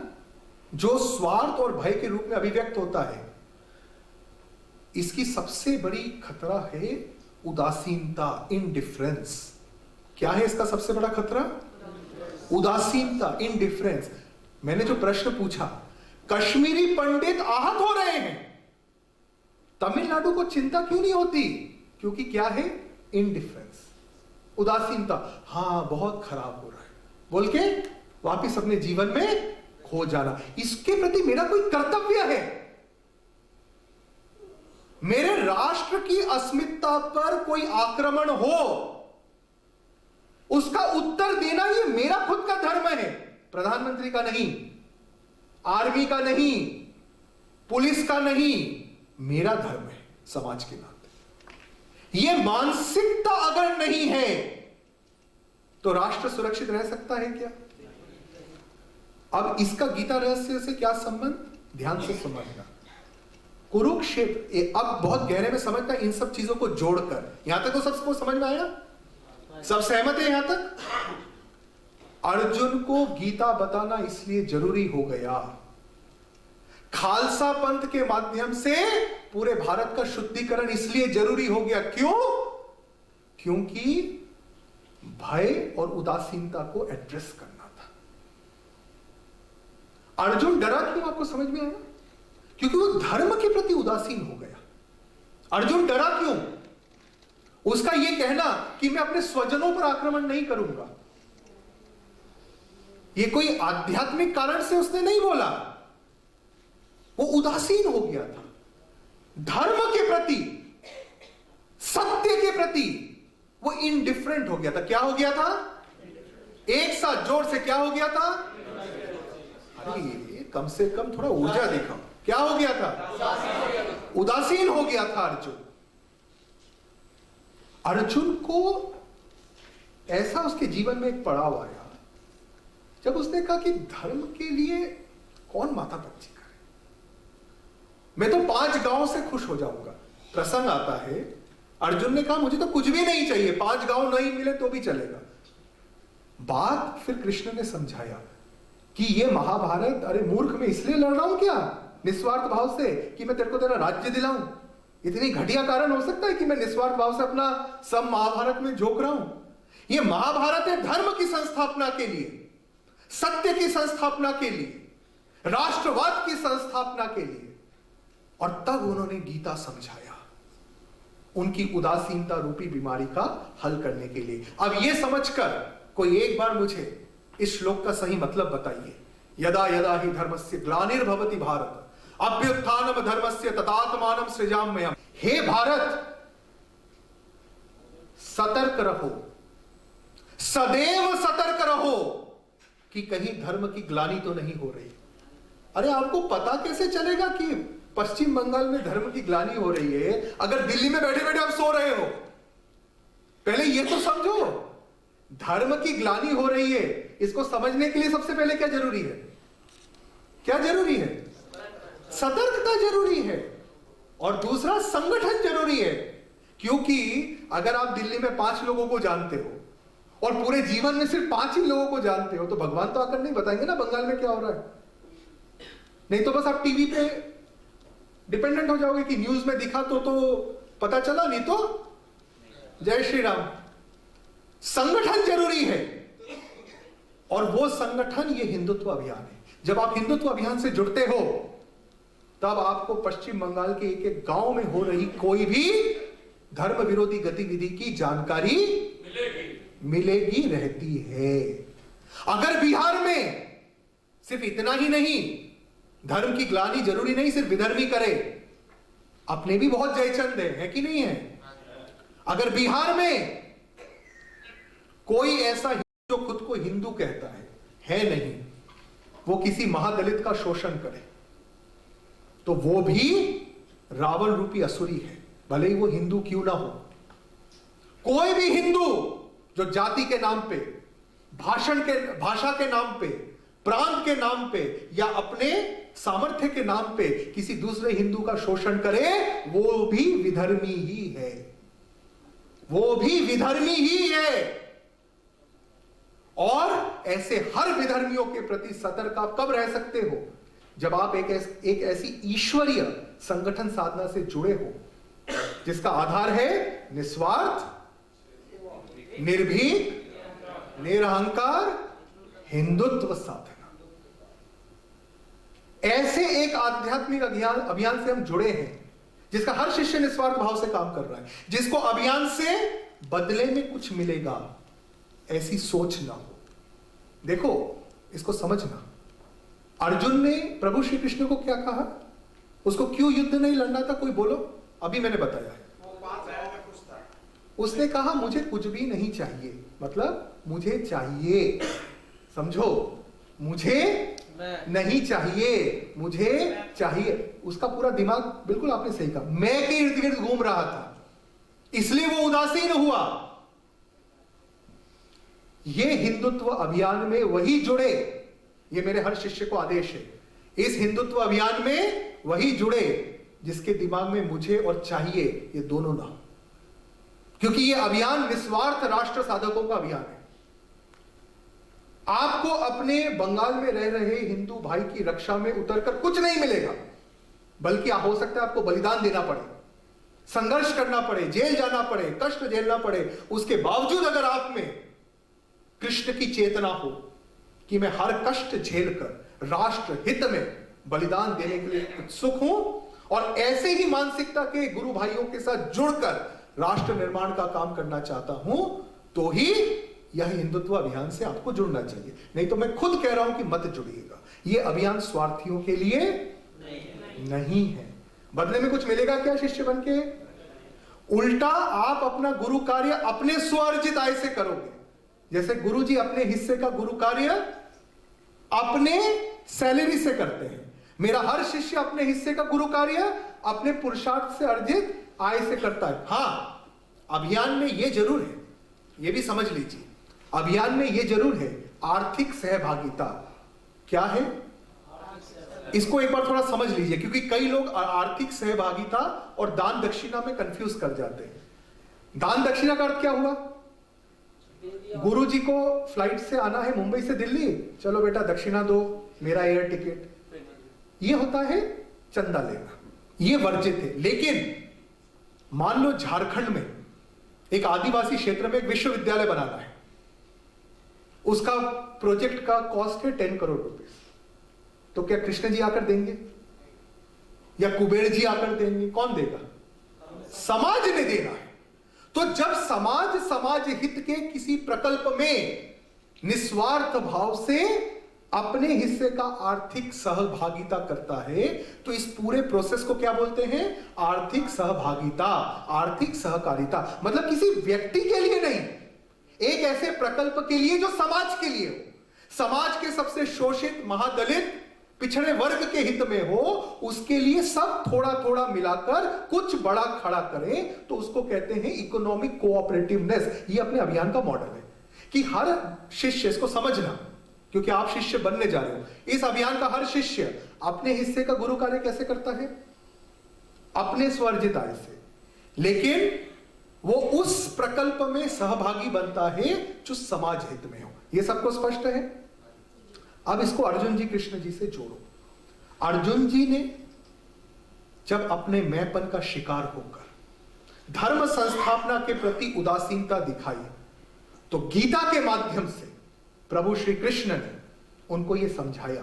जो स्वार्थ और भय के रूप में अभिव्यक्त होता है, इसकी सबसे बड़ी खतरा है उदासीनता, इंडिफरेंस। क्या है इसका सबसे बड़ा खतरा? उदासीनता, इंडिफरेंस। मैंने जो प्रश्न पूछा, कश्मीरी पंडित आहत हो रहे हैं, तमिलनाडु को चिंता क्यों नहीं होती क्योंकि क्या है? इंडिफरेंस, उदासीनता। हाँ, बहुत खराब हो रहा है बोल के वापिस अपने जीवन में खो जाना। इसके प्रति मेरा कोई कर्तव्य है? मेरे राष्ट्र की अस्मिता पर कोई आक्रमण हो, उसका उत्तर देना ये मेरा खुद का धर्म है, प्रधानमंत्री का नहीं, आर्मी का नहीं, पुलिस का नहीं, मेरा धर्म है समाज के नाते। ये मानसिकता अगर नहीं है तो राष्ट्र सुरक्षित रह सकता है क्या? अब इसका गीता रहस्य से क्या संबंध? ध्यान से समझना। कुरुक्षेत्र, अब बहुत गहरे में समझना इन सब चीजों को जोड़कर। यहां तक तो सबको समझ में आया? सब सहमत है यहां तक? अर्जुन को गीता बताना इसलिए जरूरी हो गया, खालसा पंथ के माध्यम से पूरे भारत का शुद्धिकरण इसलिए जरूरी हो गया। क्यों? क्योंकि भय और उदासीनता को एड्रेस करना था। अर्जुन डरा क्यों? आपको समझ में आया? क्योंकि वो धर्म के प्रति उदासीन हो गया। अर्जुन डरा क्यों? उसका यह कहना कि मैं अपने स्वजनों पर आक्रमण नहीं करूंगा, यह कोई आध्यात्मिक कारण से उसने नहीं बोला। वो उदासीन हो गया था धर्म के प्रति, सत्य के प्रति वो इनडिफरेंट हो गया था। क्या हो गया था? एक साथ जोर से क्या हो गया था? अरे कम से कम थोड़ा ऊर्जा दिखाओ। क्या हो गया था? उदासीन हो गया था अर्जुन। अर्जुन को ऐसा उसके जीवन में एक पड़ाव आया जब उसने कहा कि धर्म के लिए कौन माथा पच्ची करे, मैं तो 5 गांव से खुश हो जाऊंगा। प्रसंग आता है, अर्जुन ने कहा मुझे तो कुछ भी नहीं चाहिए, 5 गांव नहीं मिले तो भी चलेगा। बात फिर कृष्ण ने समझाया कि ये महाभारत, अरे मूर्ख, मैं इसलिए लड़ रहा हूं क्या निस्वार्थ भाव से कि मैं तेरे को तेरा राज्य दिलाऊं? इतनी घटिया कारण हो सकता है कि मैं निस्वार्थ भाव से अपना सब महाभारत में झोंक रहा हूं? ये महाभारत है धर्म की संस्थापना के लिए, सत्य की संस्थापना के लिए, राष्ट्रवाद की संस्थापना के लिए। और तब उन्होंने गीता समझाया उनकी उदासीनता रूपी बीमारी का हल करने के लिए। अब यह समझकर कोई एक बार मुझे इस श्लोक का सही मतलब बताइए। यदा यदा ही धर्मस्य ग्लानिर्भवति भारत अभ्युत्थानम धर्मस्य तदात्मानं सृजाम्यहम्। हे भारत, सतर्क रहो, सदैव सतर्क रहो कि कहीं धर्म की ग्लानि तो नहीं हो रही। अरे आपको पता कैसे चलेगा कि पश्चिम बंगाल में धर्म की ग्लानि हो रही है अगर दिल्ली में बैठे बैठे आप सो रहे हो? पहले यह तो समझो, धर्म की ग्लानि हो रही है, इसको समझने के लिए सबसे पहले क्या जरूरी है? क्या जरूरी है? सतर्कता जरूरी है, और दूसरा संगठन जरूरी है। क्योंकि अगर आप दिल्ली में 5 लोगों को जानते हो और पूरे जीवन में सिर्फ 5 ही लोगों को जानते हो, तो भगवान तो आकर नहीं बताएंगे ना बंगाल में क्या हो रहा है। नहीं तो बस आप टीवी पे डिपेंडेंट हो जाओगे कि न्यूज में दिखा तो पता चला, नहीं तो जय श्री राम। संगठन जरूरी है, और वो संगठन ये हिंदुत्व अभियान है। जब आप हिंदुत्व अभियान से जुड़ते हो तब आपको पश्चिम बंगाल के एक एक गांव में हो रही कोई भी धर्म विरोधी गतिविधि की जानकारी मिलेगी रहती है। अगर बिहार में सिर्फ इतना ही नहीं, धर्म की ग्लानि जरूरी नहीं सिर्फ विधर्मी करे, अपने भी बहुत जयचंद है कि नहीं है? अगर बिहार में कोई ऐसा जो खुद को हिंदू कहता है नहीं, वो किसी महादलित का शोषण करे तो वो भी रावण रूपी असुरी है, भले ही वो हिंदू क्यों ना हो। कोई भी हिंदू जो जाति के नाम पे, भाषा के नाम पे, प्रांत के नाम पे या अपने सामर्थ्य के नाम पे किसी दूसरे हिंदू का शोषण करे, वो भी विधर्मी ही है, वो भी विधर्मी ही है। और ऐसे हर विधर्मियों के प्रति सतर्क आप कब रह सकते हो? जब आप एक ऐसी ईश्वरीय संगठन साधना से जुड़े हो जिसका आधार है निस्वार्थ, निर्भीक, निरहंकार हिंदुत्व साधना। ऐसे एक आध्यात्मिक अभियान से हम जुड़े हैं जिसका हर शिष्य निस्वार्थ भाव से काम कर रहा है, जिसको अभियान से बदले में कुछ मिलेगा, ऐसी सोच ना हो। देखो, इसको समझना। अर्जुन ने प्रभु श्री कृष्ण को क्या कहा? उसको क्यों युद्ध नहीं लड़ना था? कोई बोलो। अभी मैंने बताया है। उसने कहा मुझे कुछ भी नहीं चाहिए, मतलब मुझे चाहिए, समझो, मुझे नहीं चाहिए, मुझे चाहिए। उसका पूरा दिमाग, बिल्कुल आपने सही कहा, मैं के इर्द गिर्द घूम रहा था, इसलिए वो उदासीन हुआ। ये हिंदुत्व अभियान में वही जुड़े, ये मेरे हर शिष्य को आदेश है, इस हिंदुत्व अभियान में वही जुड़े जिसके दिमाग में मुझे और चाहिए ये दोनों ना हो, क्योंकि ये अभियान निस्वार्थ राष्ट्र साधकों का अभियान है। आपको अपने बंगाल में रह रहे हिंदू भाई की रक्षा में उतरकर कुछ नहीं मिलेगा, बल्कि हो सकता है आपको बलिदान देना पड़े, संघर्ष करना पड़े, जेल जाना पड़े, कष्ट झेलना पड़े। उसके बावजूद अगर आप में कृष्ण की चेतना हो कि मैं हर कष्ट झेलकर राष्ट्र हित में बलिदान देने के लिए उत्सुक हूं, और ऐसे ही मानसिकता के गुरु भाइयों के साथ जुड़कर राष्ट्र निर्माण का काम करना चाहता हूं, तो ही यह हिंदुत्व अभियान से आपको जुड़ना चाहिए। नहीं तो मैं खुद कह रहा हूं कि मत जुड़िएगा। यह अभियान स्वार्थियों के लिए नहीं है। बदले में कुछ मिलेगा क्या शिष्य बन के? उल्टा आप अपना गुरु कार्य अपने स्वार्जित आय से करोगे। जैसे गुरु जी अपने हिस्से का गुरु कार्य अपने सैलरी से करते हैं, मेरा हर शिष्य अपने हिस्से का गुरु कार्य अपने पुरुषार्थ से अर्जित आय से करता है। हां, अभियान में यह जरूर है, यह भी समझ लीजिए, अभियान में यह जरूर है, आर्थिक सहभागिता। क्या है? इसको एक बार थोड़ा समझ लीजिए, क्योंकि कई लोग आर्थिक सहभागिता और दान दक्षिणा में कंफ्यूज कर जाते हैं। दान दक्षिणा का अर्थ क्या हुआ? गुरु जी को फ्लाइट से आना है मुंबई से दिल्ली, चलो बेटा दक्षिणा दो, मेरा एयर टिकट। यह होता है चंदा लेना, यह वर्जित है। लेकिन मान लो झारखंड में एक आदिवासी क्षेत्र में एक विश्वविद्यालय बनाना है, उसका प्रोजेक्ट का कॉस्ट है 10 करोड़ रुपए, तो क्या कृष्ण जी आकर देंगे या कुबेर जी आकर देंगे? कौन देगा? समाज ने देना है। तो जब समाज हित के किसी प्रकल्प में निस्वार्थ भाव से अपने हिस्से का आर्थिक सहभागिता करता है, तो इस पूरे प्रोसेस को क्या बोलते हैं? आर्थिक सहभागिता, आर्थिक सहकारिता। मतलब किसी व्यक्ति के लिए नहीं, एक ऐसे प्रकल्प के लिए जो समाज के लिए हो, समाज के सबसे शोषित, महादलित, पिछड़े वर्ग के हित में हो, उसके लिए सब थोड़ा थोड़ा मिलाकर कुछ बड़ा खड़ा करें, तो उसको कहते हैं इकोनॉमिक कोऑपरेटिवनेस। ये अपने अभियान का मॉडल है कि हर शिष्य, इसको समझना क्योंकि आप शिष्य बनने जा रहे हो, इस अभियान का हर शिष्य अपने हिस्से का गुरु कार्य कैसे करता है? अपने स्वार्जित आय से, लेकिन वो उस प्रकल्प में सहभागी बनता है जो समाज हित में हो। ये सबको स्पष्ट है? अब इसको अर्जुन जी कृष्ण जी से जोड़ो। अर्जुन जी ने जब अपने मैंपन का शिकार होकर धर्म संस्थापना के प्रति उदासीनता दिखाई, तो गीता के माध्यम से प्रभु श्री कृष्ण ने उनको यह समझाया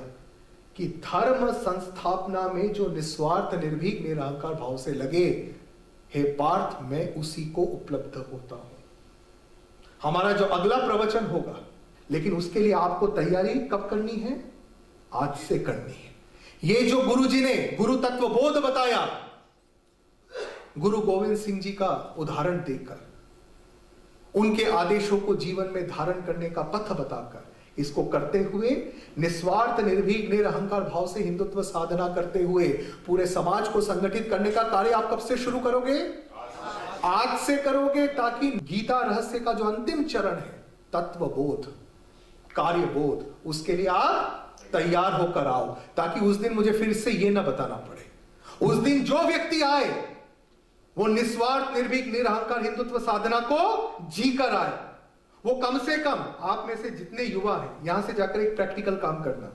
कि धर्म संस्थापना में जो निस्वार्थ निर्भीक निरहंकार भाव से लगे, हे पार्थ, मैं उसी को उपलब्ध होता हूं। हमारा जो अगला प्रवचन होगा, लेकिन उसके लिए आपको तैयारी कब करनी है? आज से करनी है। ये जो गुरु जी ने गुरु तत्व बोध बताया, गुरु गोविंद सिंह जी का उदाहरण देकर, उनके आदेशों को जीवन में धारण करने का पथ बताकर, इसको करते हुए निस्वार्थ निर्भीक निरहंकार भाव से हिंदुत्व साधना करते हुए पूरे समाज को संगठित करने का कार्य आप कब से शुरू करोगे? आज से करोगे, ताकि गीता रहस्य का जो अंतिम चरण है, तत्व बोध, कार्य बोध, उसके लिए आप तैयार होकर आओ, ताकि उस दिन मुझे फिर से यह ना बताना पड़े। उस दिन जो व्यक्ति आए वो निस्वार्थ निर्भीक निरहंकार हिंदुत्व साधना को जीकर आए। वो कम से कम आप में से जितने युवा हैं, यहां से जाकर एक प्रैक्टिकल काम करना।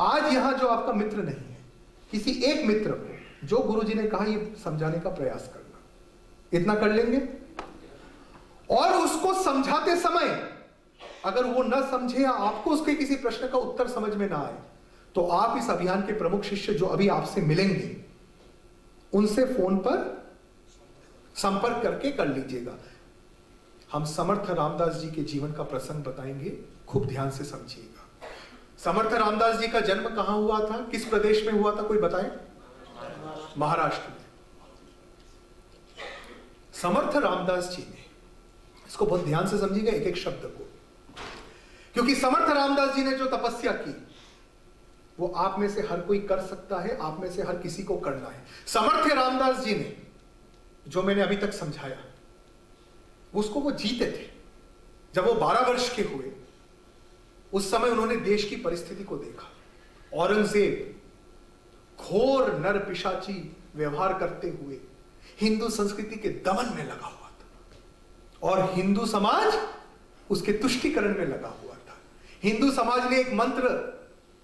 आज यहां जो आपका मित्र नहीं है, किसी एक मित्र को जो गुरुजी ने कहा ये समझाने का प्रयास करना। इतना कर लेंगे? और उसको समझाते समय अगर वो न समझे या आपको उसके किसी प्रश्न का उत्तर समझ में ना आए, तो आप इस अभियान के प्रमुख शिष्य जो अभी आपसे मिलेंगे, उनसे फोन पर संपर्क करके कर लीजिएगा। हम समर्थ रामदास जी के जीवन का प्रसंग बताएंगे, खूब ध्यान से समझिएगा। समर्थ रामदास जी का जन्म कहां हुआ था, किस प्रदेश में हुआ था, कोई बताए? महाराष्ट्र में। समर्थ रामदास जी ने, इसको बहुत ध्यान से समझिएगा एक एक शब्द को, क्योंकि समर्थ रामदास जी ने जो तपस्या की वो आप में से हर कोई कर सकता है, आप में से हर किसी को करना है। समर्थ रामदास जी ने जो मैंने अभी तक समझाया उसको वो जीते थे। जब वो 12 वर्ष के हुए उस समय उन्होंने देश की परिस्थिति को देखा। औरंगजेब घोर नर पिशाची व्यवहार करते हुए हिंदू संस्कृति के दमन में लगा हुआ था और हिंदू समाज उसके तुष्टीकरण में लगा हुआ था। हिंदू समाज ने एक मंत्र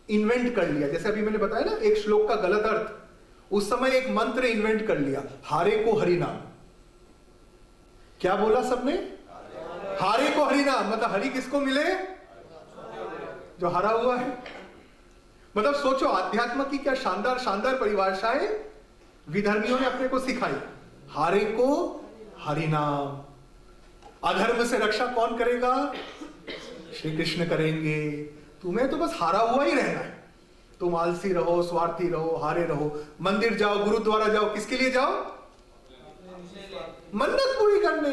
इन्वेंट कर लिया, जैसे अभी मैंने बताया ना एक श्लोक का गलत अर्थ, उस समय एक मंत्र इन्वेंट कर लिया, हारे को हरिनाम। क्या बोला सबने? हारे को हरिनाम। मतलब हरि किसको मिले? जो हरा हुआ है। मतलब सोचो आध्यात्म की क्या शानदार शानदार परिभाषाएं विधर्मियों ने अपने को सिखाई। हारे को हरिनाम। अधर्म से रक्षा कौन करेगा? श्री कृष्ण करेंगे। तुम्हें तो बस हारा हुआ ही रहना है। तुम आलसी रहो, स्वार्थी रहो, हारे रहो। मंदिर जाओ, गुरुद्वारा जाओ, किसके लिए जाओ? मन्नत पूरी करने।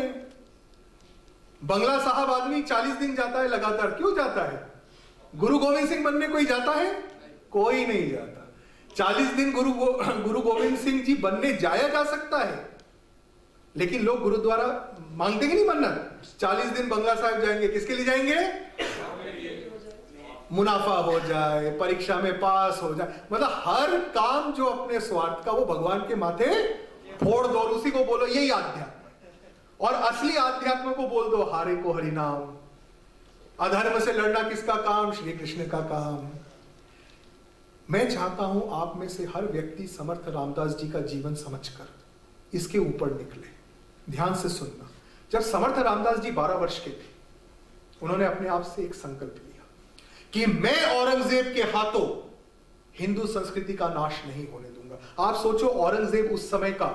बंगला साहब आदमी 40 दिन जाता है लगातार, क्यों जाता है? गुरु गोविंद सिंह बनने कोई जाता है? कोई नहीं जाता। 40 दिन गुरु गोविंद सिंह जी बनने जाया जा सकता है, लेकिन लोग गुरुद्वारा मांगते ही नहीं मन्नत। 40 दिन बंगला साहब जाएंगे, किसके लिए जाएंगे? मुनाफा हो जाए, परीक्षा में पास हो जाए। मतलब हर काम जो अपने स्वार्थ का वो भगवान के माथे फोड़ दो, उसी को बोलो यही आध्यात्म। और असली आध्यात्म को बोल दो हारे को हरिनाम। अधर्म से लड़ना किसका काम? श्री कृष्ण का काम। मैं चाहता हूं आप में से हर व्यक्ति समर्थ रामदास जी का जीवन समझकर इसके ऊपर निकले। ध्यान से सुनना। जब समर्थ रामदास जी 12 वर्ष के थे, उन्होंने अपने आप से एक संकल्प लिया कि मैं औरंगजेब के हाथों हिंदू संस्कृति का नाश नहीं होने दूंगा। आप सोचो, औरंगजेब उस समय का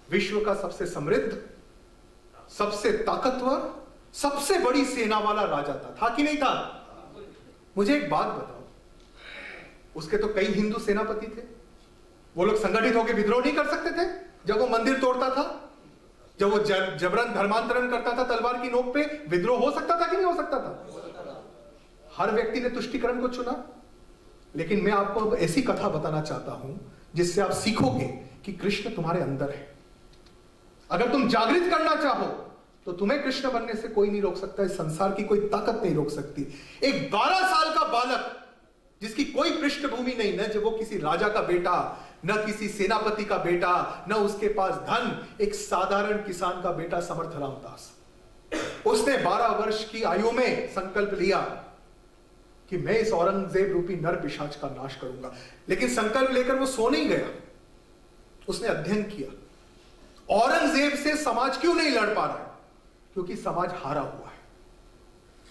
विश्व का सबसे समृद्ध, सबसे ताकतवर, सबसे बड़ी सेना वाला राजा था कि नहीं था? मुझे एक बात बताओ, उसके तो कई हिंदू सेनापति थे। वो लोग संगठित होकर विद्रोह नहीं कर सकते थे? जब वो मंदिर तोड़ता था, जब वो जबरन धर्मांतरण करता था तलवार की नोक पे, विद्रोह हो सकता था कि नहीं हो सकता था? हर व्यक्ति ने तुष्टीकरण को चुना। लेकिन मैं आपको अब ऐसी कथा बताना चाहता हूं जिससे आप सीखोगे कि कृष्ण तुम्हारे अंदर है। अगर तुम जागृत करना चाहो तो तुम्हें कृष्ण बनने से कोई नहीं रोक सकता। इस संसार की कोई ताकत नहीं रोक सकती। एक 12 साल का बालक जिसकी कोई पृष्ठभूमि नहीं, न जब वो किसी राजा का बेटा, न किसी सेनापति का बेटा, न उसके पास धन, एक साधारण किसान का बेटा समर्थ रामदास। उसने 12 वर्ष की आयु में संकल्प लिया कि मैं इस औरंगजेब रूपी नर पिशाच का नाश करूंगा। लेकिन संकल्प लेकर वो सो नहीं गया, उसने अध्ययन किया औरंगजेब से समाज क्यों नहीं लड़ पा रहा है, क्योंकि समाज हारा हुआ है।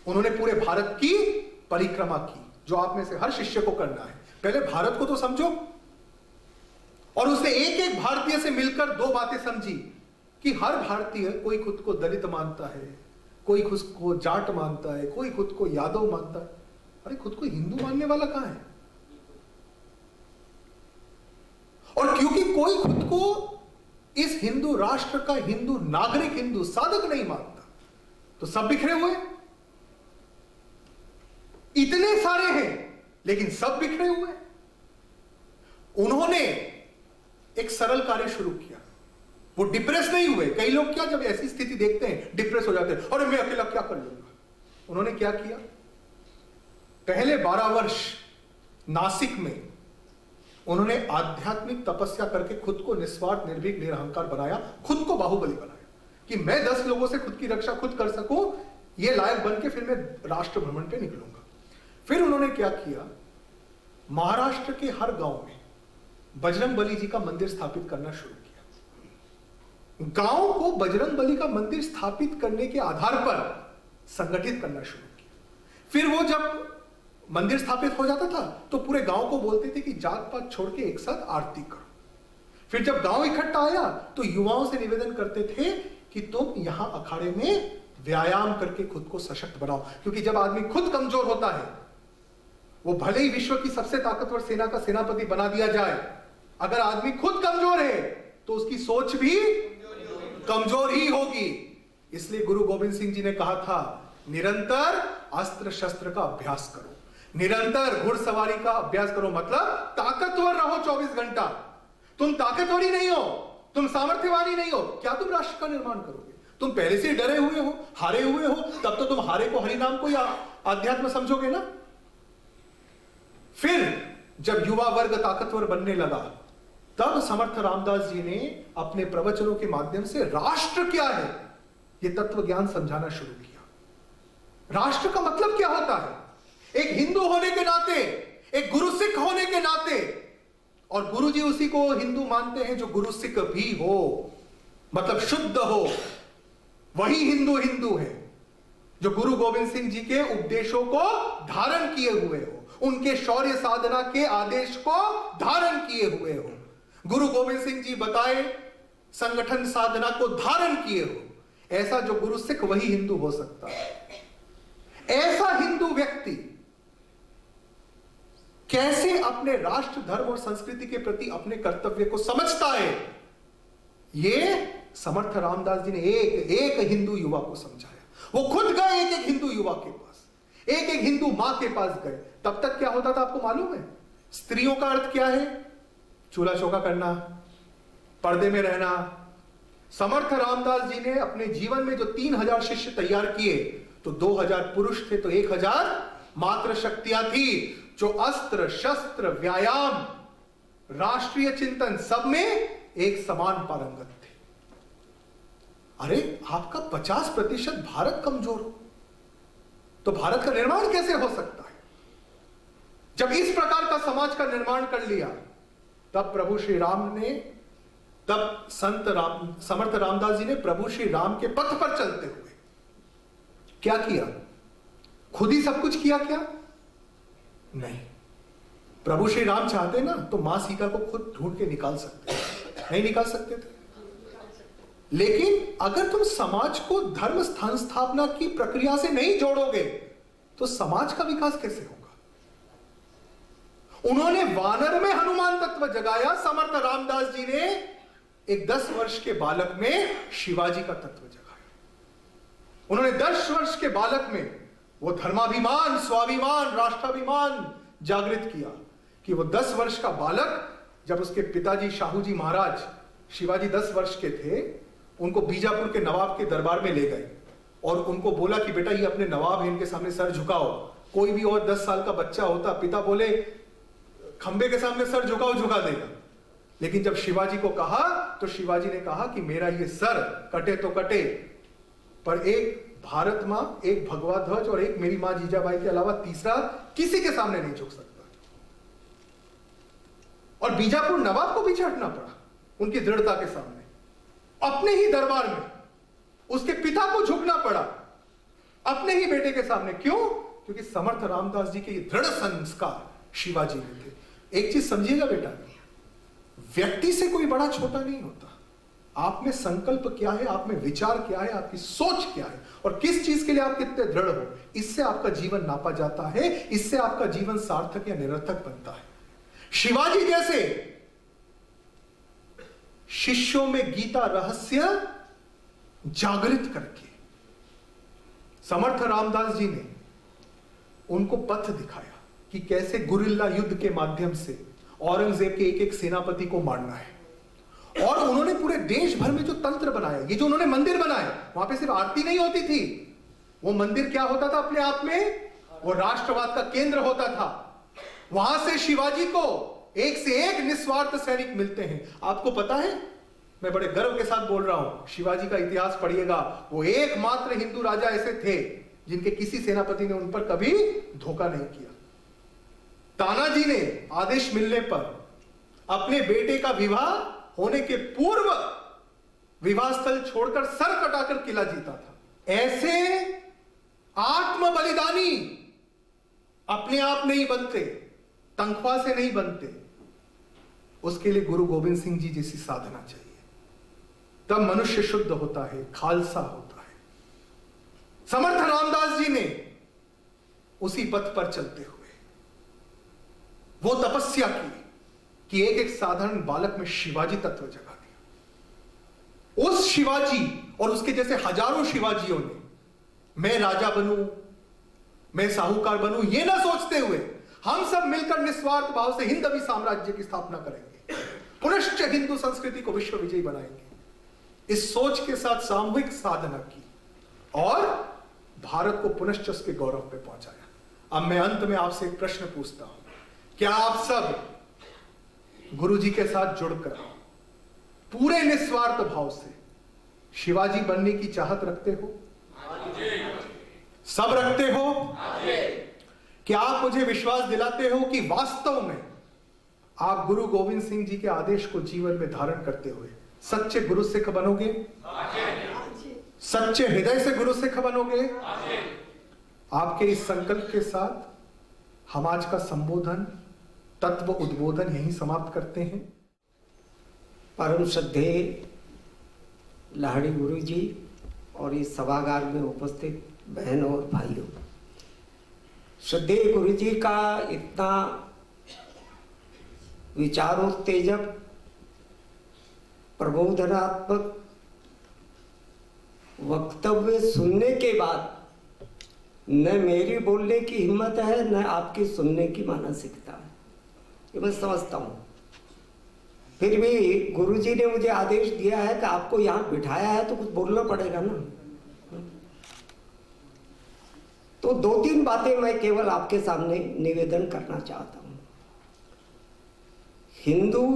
उन्होंने पूरे भारत की परिक्रमा की, जो आप में से हर शिष्य को करना है। पहले भारत को तो समझो। और उसने एक एक भारतीय से मिलकर 2 बातें समझी कि हर भारतीय कोई खुद को दलित मानता है, कोई खुद को जाट मानता है, कोई खुद को यादव मानता है। अरे खुद को हिंदू मानने वाला कहां है? और क्योंकि कोई खुद को इस हिंदू राष्ट्र का हिंदू नागरिक, हिंदू साधक नहीं मानता, तो सब बिखरे हुए। इतने सारे हैं लेकिन सब बिखरे हुए। उन्होंने एक सरल कार्य शुरू किया। वो डिप्रेस नहीं हुए। कई लोग क्या जब ऐसी स्थिति देखते हैं डिप्रेस हो जाते हैं, अरे मैं अकेला क्या कर लूंगा। उन्होंने क्या किया? पहले 12 वर्ष नासिक में उन्होंने आध्यात्मिक तपस्या करके खुद को निस्वार्थ, निर्भीक, निरहंकार बनाया। खुद को बाहुबली बनाया कि मैं 10 लोगों से खुद की रक्षा खुद कर सकूं, ये लायक बन के फिर मैं राष्ट्र भ्रमण पे निकलूंगा। फिर उन्होंने क्या किया? महाराष्ट्र के हर गांव में बजरंगबली जी का मंदिर स्थापित करना शुरू किया। गांव को बजरंगबली का मंदिर स्थापित करने के आधार पर संगठित करना शुरू किया। फिर वो जब मंदिर स्थापित हो जाता था तो पूरे गांव को बोलते थे कि जात पात छोड़ के एक साथ आरती करो। फिर जब गांव इकट्ठा आया तो युवाओं से निवेदन करते थे कि तुम यहां अखाड़े में व्यायाम करके खुद को सशक्त बनाओ, क्योंकि जब आदमी खुद कमजोर होता है, वो भले ही विश्व की सबसे ताकतवर सेना का सेनापति बना दिया जाए, अगर आदमी खुद कमजोर है तो उसकी सोच भी कमजोर ही होगी। इसलिए गुरु गोविंद सिंह जी ने कहा था, निरंतर अस्त्र शस्त्र का अभ्यास करो, निरंतर घुड़सवारी का अभ्यास करो, मतलब ताकतवर रहो 24 घंटा। तुम ताकतवर ही नहीं हो, तुम सामर्थ्यवानी नहीं हो, क्या तुम राष्ट्र का निर्माण करोगे? तुम पहले से डरे हुए हो, हारे हुए हो, तब तो तुम हारे को हरिनाम को या आध्यात्म समझोगे ना। फिर जब युवा वर्ग ताकतवर बनने लगा, तब समर्थ रामदास जी ने अपने प्रवचनों के माध्यम से राष्ट्र क्या है यह तत्व ज्ञान समझाना शुरू किया। राष्ट्र का मतलब क्या होता है? एक हिंदू होने के नाते, एक गुरु सिख होने के नाते, और गुरु जी उसी को हिंदू मानते हैं जो गुरु सिख भी हो, मतलब शुद्ध हो, वही हिंदू हिंदू है जो गुरु गोविंद सिंह जी के उपदेशों को धारण किए हुए हो, उनके शौर्य साधना के आदेश को धारण किए हुए हो। गुरु गोविंद सिंह जी बताए संगठन साधना को धारण किए हो, ऐसा जो गुरु सिख वही हिंदू हो सकता है। ऐसा हिंदू व्यक्ति कैसे अपने राष्ट्र, धर्म और संस्कृति के प्रति अपने कर्तव्य को समझता है, यह समर्थ रामदास जी ने एक हिंदू युवा को समझाया। वो खुद गए एक हिंदू युवा के पास, एक हिंदू मां के पास गए। तब तक क्या होता था आपको मालूम है? स्त्रियों का अर्थ क्या है? चूल्हा चौका करना, पर्दे में रहना। समर्थ रामदास जी ने अपने जीवन में जो 3000 शिष्य तैयार किए, तो 2000 पुरुष थे, तो 1000 मात्र शक्तियां थी जो अस्त्र शस्त्र, व्यायाम, राष्ट्रीय चिंतन सब में एक समान पारंगत थे। अरे आपका 50% भारत कमजोर हो तो भारत का निर्माण कैसे हो सकता है? जब इस प्रकार का समाज का निर्माण कर लिया, तब प्रभु श्री राम ने, तब समर्थ रामदास जी ने प्रभु श्री राम के पथ पर चलते हुए क्या किया? खुद ही सब कुछ किया क्या? नहीं। प्रभु श्री राम चाहते ना तो मां सीता को खुद ढूंढ के निकाल सकते, नहीं निकाल सकते थे। लेकिन अगर तुम समाज को धर्म स्थान स्थापना की प्रक्रिया से नहीं जोड़ोगे तो समाज का विकास कैसे होगा? उन्होंने वानर में हनुमान तत्व जगाया, समर्थ रामदास जी ने एक 10 वर्ष के बालक में शिवाजी का तत्व जगाया। उन्होंने 10 वर्ष के बालक में वो धर्माभिमान, स्वाभिमान, राष्ट्राभिमान जागृत किया कि वो 10 वर्ष का बालक, जब उसके पिताजी शाहू जी महाराज, शिवाजी 10 वर्ष के थे, उनको बीजापुर के नवाब के दरबार में ले गए और उनको बोला कि बेटा ये अपने नवाब हैं, इनके सामने सर झुकाओ। कोई भी और 10 साल का बच्चा होता, पिता बोले खंबे के सामने सर झुकाओ, झुका देगा। लेकिन जब शिवाजी को कहा तो शिवाजी ने कहा कि मेरा ये सर कटे तो कटे, पर एक भारत मां, एक भगवा ध्वज और एक मेरी मां जीजाबाई के अलावा तीसरा किसी के सामने नहीं झुक सकता। और बीजापुर नवाब को पीछे हटना पड़ा उनकी दृढ़ता के सामने। अपने ही दरबार में उसके पिता को झुकना पड़ा अपने ही बेटे के सामने। क्यों? क्योंकि समर्थ रामदास जी के ये दृढ़ संस्कार शिवाजी में थे। एक चीज समझिएगा बेटा, व्यक्ति से कोई बड़ा छोटा नहीं होता। आप में संकल्प क्या है, आप में विचार क्या है, आपकी सोच क्या है और किस चीज के लिए आप कितने दृढ़ हो, इससे आपका जीवन नापा जाता है, इससे आपका जीवन सार्थक या निरर्थक बनता है। शिवाजी जैसे शिष्यों में गीता रहस्य जागृत करके समर्थ रामदास जी ने उनको पथ दिखाया कि कैसे गुरिल्ला युद्ध के माध्यम से औरंगजेब के एक एक सेनापति को मारना है। और उन्होंने पूरे देश भर में जो तंत्र बनाया, ये जो उन्होंने मंदिर बनाए, वहां पे सिर्फ आरती नहीं होती थी, वो मंदिर क्या होता था अपने आप में? वो राष्ट्रवाद का केंद्र होता था। वहां से शिवाजी को एक से एक निस्वार्थ सैनिक मिलते हैं। आपको पता है, मैं बड़े गर्व के साथ बोल रहा हूं, शिवाजी का इतिहास पढ़िएगा, वो एकमात्र हिंदू राजा ऐसे थे जिनके किसी सेनापति ने उन पर कभी धोखा नहीं किया। तानाजी ने आदेश मिलने पर अपने बेटे का विवाह होने के पूर्व विवाह स्थल छोड़कर सर कटाकर किला जीता था। ऐसे आत्म बलिदानी अपने आप नहीं बनते, तनख्वाह से नहीं बनते। उसके लिए गुरु गोविंद सिंह जी जैसी साधना चाहिए। तब मनुष्य शुद्ध होता है, खालसा होता है। समर्थ रामदास जी ने उसी पथ पर चलते हुए वो तपस्या की कि एक एक साधारण बालक में शिवाजी तत्व जगा दिया। उस शिवाजी और उसके जैसे हजारों शिवाजियों ने मैं राजा बनूं, मैं साहूकार बनूं, ये ना सोचते हुए हम सब मिलकर निस्वार्थ भाव से हिंदवी साम्राज्य की स्थापना करेंगे, पुनश्च हिंदू संस्कृति को विश्व विजयी बनाएंगे, इस सोच के साथ सामूहिक साधना की और भारत को पुनश्च उसके गौरव पे पहुंचाया। अब मैं अंत में आपसे एक प्रश्न पूछता हूं, क्या आप सब गुरु जी के साथ जुड़कर पूरे निस्वार्थ भाव से शिवाजी बनने की चाहत रखते हो? सब रखते हो? क्या आप मुझे विश्वास दिलाते हो कि वास्तव में आप गुरु गोविंद सिंह जी के आदेश को जीवन में धारण करते हुए सच्चे गुरु सिख बनोगे? सच्चे हृदय से गुरु सिख बनोगे? आपके इस संकल्प के साथ हम आज का संबोधन, तत्व उद्बोधन यहीं समाप्त करते हैं। परम श्रद्धेय लाहड़ी गुरु जी और इस सभागार में उपस्थित बहन और भाइयों, श्रद्धेय गुरु जी का इतना विचारोत्तेजक, प्रबोधनात्मक वक्तव्य सुनने के बाद न मेरी बोलने की हिम्मत है, न आपकी सुनने की मानसिकता है, ये मैं समझता हूँ। फिर भी गुरुजी ने मुझे आदेश दिया है कि आपको यहाँ बिठाया है तो कुछ बोलना पड़ेगा ना। तो दो तीन बातें मैं केवल आपके सामने निवेदन करना चाहता हूँ।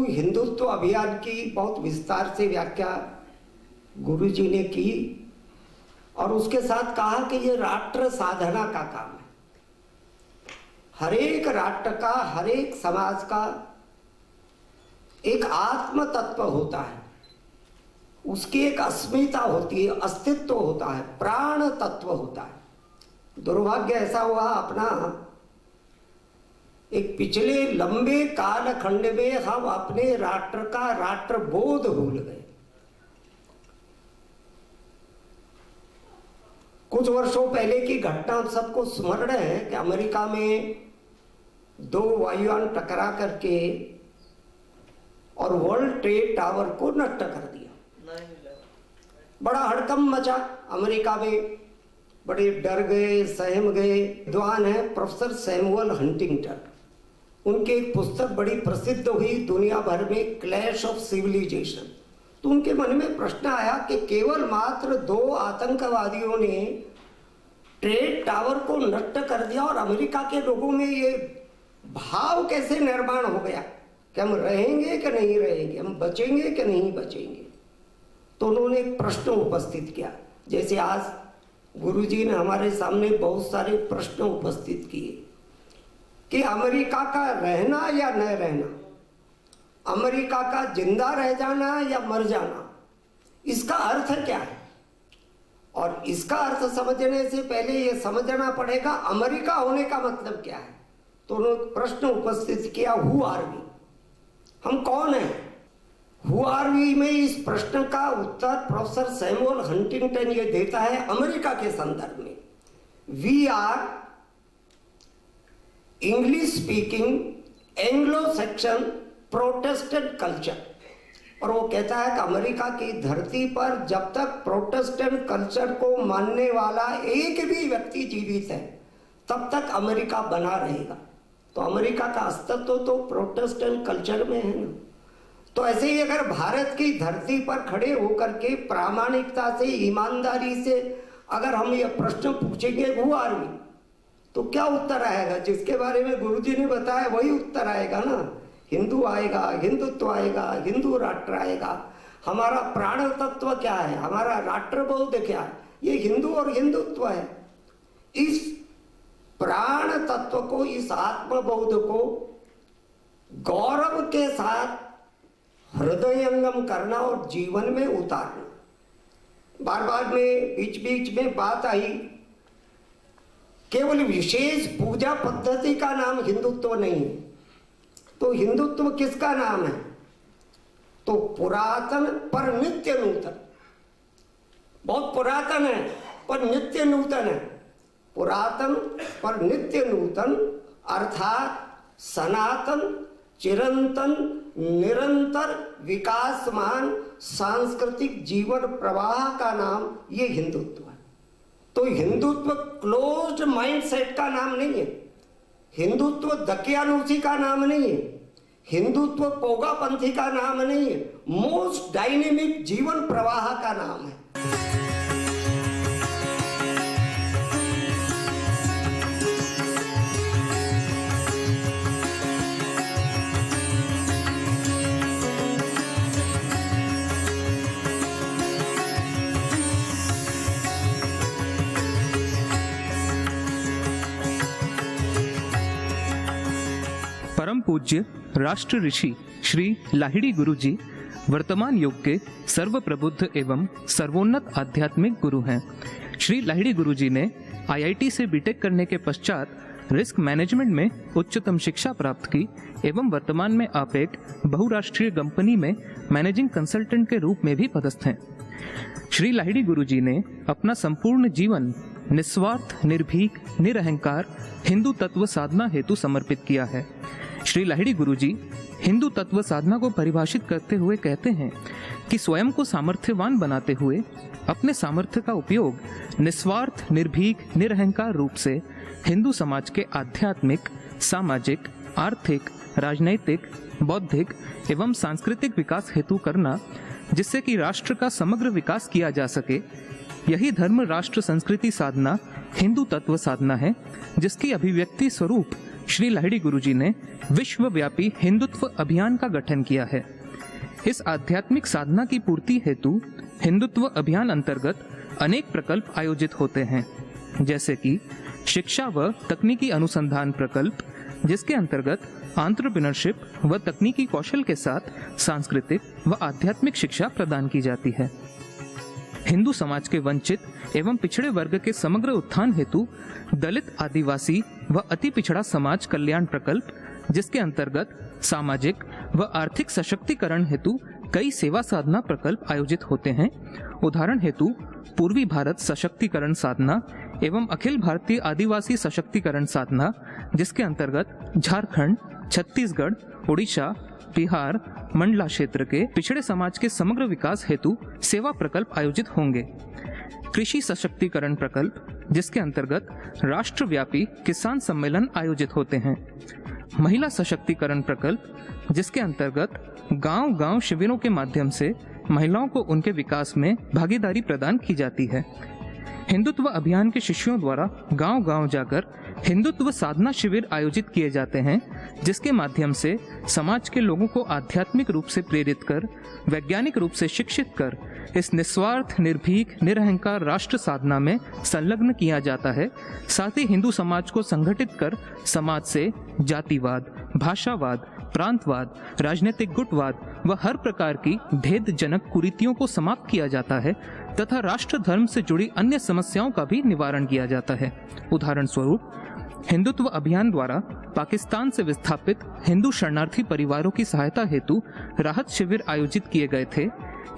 हिंदुत्व अभियान की बहुत विस्तार से व्याख्या गुरुजी ने की और उसके साथ कहा कि ये राष्ट्र साधना का काम है। हर एक राष्ट्र का, हर एक समाज का एक आत्म तत्व होता है, उसकी एक अस्मिता होती है, अस्तित्व होता है, प्राण तत्व होता है। दुर्भाग्य ऐसा हुआ, अपना एक पिछले लंबे कालखंड में हम अपने राष्ट्र का राष्ट्रबोध भूल गए। कुछ वर्षों पहले की घटना हम सबको स्मरण है कि अमेरिका में दो वायुयान टकरा करके और वर्ल्ड ट्रेड टावर को नष्ट कर दिया। बड़ा हड़कंप मचा अमेरिका में, बड़े डर गए, सहम गए। विद्वान है प्रोफेसर सैमुअल हंटिंगटन, उनकी एक पुस्तक बड़ी प्रसिद्ध हुई दुनिया भर में, क्लैश ऑफ सिविलाइजेशन। तो उनके मन में प्रश्न आया कि केवल मात्र दो आतंकवादियों ने ट्रेड टावर को नष्ट कर दिया और अमेरिका के लोगों में ये भाव कैसे निर्माण हो गया कि हम रहेंगे कि नहीं रहेंगे, हम बचेंगे कि नहीं बचेंगे। तो उन्होंने एक प्रश्न उपस्थित किया, जैसे आज गुरुजी ने हमारे सामने बहुत सारे प्रश्न उपस्थित किए कि अमेरिका का रहना या न रहना, अमेरिका का जिंदा रह जाना या मर जाना, इसका अर्थ क्या है। और इसका अर्थ समझने से पहले ये समझना पड़ेगा अमेरिका होने का मतलब क्या है। तो उन्होंने प्रश्न उपस्थित किया, हु आर वी, हम कौन हैं। हु आर वी में इस प्रश्न का उत्तर प्रोफेसर सैमुअल हंटिंगटन ये देता है अमेरिका के संदर्भ में। We are English speaking Anglo Saxon protestant culture. और वो कहता है कि अमेरिका की धरती पर जब तक प्रोटेस्टेंट कल्चर को मानने वाला एक भी व्यक्ति जीवित है तब तक अमेरिका बना रहेगा। तो अमेरिका का अस्तित्व तो प्रोटेस्टेंट कल्चर में है ना। तो ऐसे ही अगर भारत की धरती पर खड़े होकर के प्रामाणिकता से, ईमानदारी से अगर हम ये प्रश्न पूछेंगे हु आर वी, तो क्या उत्तर आएगा। जिसके बारे में गुरुजी ने बताया वही उत्तर आएगा ना। हिंदू आएगा, हिंदुत्व आएगा, हिंदू राष्ट्र आएगा। हमारा प्राण तत्व क्या है, हमारा राष्ट्रबोध क्या है, ये हिंदू और हिंदुत्व है। इस प्राण तत्व को, इस आत्मबोध को गौरव के साथ हृदयंगम करना और जीवन में उतारना। बार बार में बीच बीच में बात आई, केवल विशेष पूजा पद्धति का नाम हिंदुत्व नहीं है। तो हिंदुत्व किसका नाम है। तो पुरातन पर नित्य नूतन, बहुत पुरातन है पर नित्य नूतन है। पुरातन पर नित्य नूतन अर्थात सनातन, चिरंतन, निरंतर विकासमान सांस्कृतिक जीवन प्रवाह का नाम ये हिंदुत्व है। तो हिंदुत्व क्लोज्ड माइंडसेट का नाम नहीं है, हिंदुत्व दकियानूसी का नाम नहीं है, हिंदुत्व पोगापंथी का नाम नहीं है, मोस्ट डायनेमिक जीवन प्रवाह का नाम है। परम पूज्य राष्ट्र ऋषि श्री लाहिड़ी गुरु जी वर्तमान युग के सर्व प्रबुद्ध एवं सर्वोन्नत आध्यात्मिक गुरु हैं। श्री लाहिड़ी गुरु जी ने IIT से बीटेक करने के पश्चात रिस्क मैनेजमेंट में उच्चतम शिक्षा प्राप्त की एवं वर्तमान में आप एक बहुराष्ट्रीय कंपनी में मैनेजिंग कंसल्टेंट के रूप में भी पदस्थ हैं। श्री लाहिड़ी गुरु जी ने अपना संपूर्ण जीवन निस्वार्थ, निर्भीक, निरहंकार हिंदू तत्व साधना हेतु समर्पित किया है। श्री लाहिड़ी गुरुजी हिंदू तत्व साधना को परिभाषित करते हुए कहते हैं कि स्वयं को सामर्थ्यवान बनाते हुए अपने सामर्थ्य का उपयोग निस्वार्थ, निर्भीक, निरहंकार रूप से हिंदू समाज के आध्यात्मिक, सामाजिक, आर्थिक, राजनैतिक, बौद्धिक एवं सांस्कृतिक विकास हेतु करना, जिससे कि राष्ट्र का समग्र विकास किया जा सके, यही धर्म राष्ट्र संस्कृति साधना हिंदू तत्व साधना है, जिसकी अभिव्यक्ति स्वरूप श्री लाहिड़ी गुरुजी ने विश्वव्यापी हिंदुत्व अभियान का गठन किया है। इस आध्यात्मिक साधना की पूर्ति हेतु हिंदुत्व अभियान अंतर्गत अनेक प्रकल्प आयोजित होते हैं, जैसे कि शिक्षा व तकनीकी अनुसंधान प्रकल्प, जिसके अंतर्गत एंटरप्रेन्योरशिप व तकनीकी कौशल के साथ सांस्कृतिक व आध्यात्मिक शिक्षा प्रदान की जाती है। हिंदू समाज के वंचित एवं पिछड़े वर्ग के समग्र उत्थान हेतु दलित, आदिवासी व अति पिछड़ा समाज कल्याण प्रकल्प, जिसके अंतर्गत सामाजिक व आर्थिक सशक्तिकरण हेतु कई सेवा साधना प्रकल्प आयोजित होते हैं। उदाहरण हेतु पूर्वी भारत सशक्तिकरण साधना एवं अखिल भारतीय आदिवासी सशक्तिकरण साधना, जिसके अंतर्गत झारखंड, छत्तीसगढ़, उड़ीसा, बिहार, मंडला क्षेत्र के पिछड़े समाज के समग्र विकास हेतु सेवा प्रकल्प आयोजित होंगे। कृषि सशक्तिकरण प्रकल्प, जिसके अंतर्गत राष्ट्रव्यापी किसान सम्मेलन आयोजित होते हैं। महिला सशक्तिकरण प्रकल्प, जिसके अंतर्गत गांव-गांव शिविरों के माध्यम से महिलाओं को उनके विकास में भागीदारी प्रदान की जाती है। हिंदुत्व अभियान के शिष्यों द्वारा गांव-गांव जाकर हिंदुत्व साधना शिविर आयोजित किए जाते हैं, जिसके माध्यम से समाज के लोगों को आध्यात्मिक रूप से प्रेरित कर, वैज्ञानिक रूप से शिक्षित कर इस निस्वार्थ, निर्भीक, निरहंकार राष्ट्र साधना में संलग्न किया जाता है। साथ ही हिंदू समाज को संगठित कर समाज से जातिवाद, भाषावाद, प्रांतवाद, राजनीतिक गुटवाद व हर प्रकार की भेदजनक कुरीतियों को समाप्त किया जाता है तथा राष्ट्र धर्म से जुड़ी अन्य समस्याओं का भी निवारण किया जाता है। उदाहरण स्वरूप हिंदुत्व अभियान द्वारा पाकिस्तान से विस्थापित हिंदू शरणार्थी परिवारों की सहायता हेतु राहत शिविर आयोजित किए गए थे।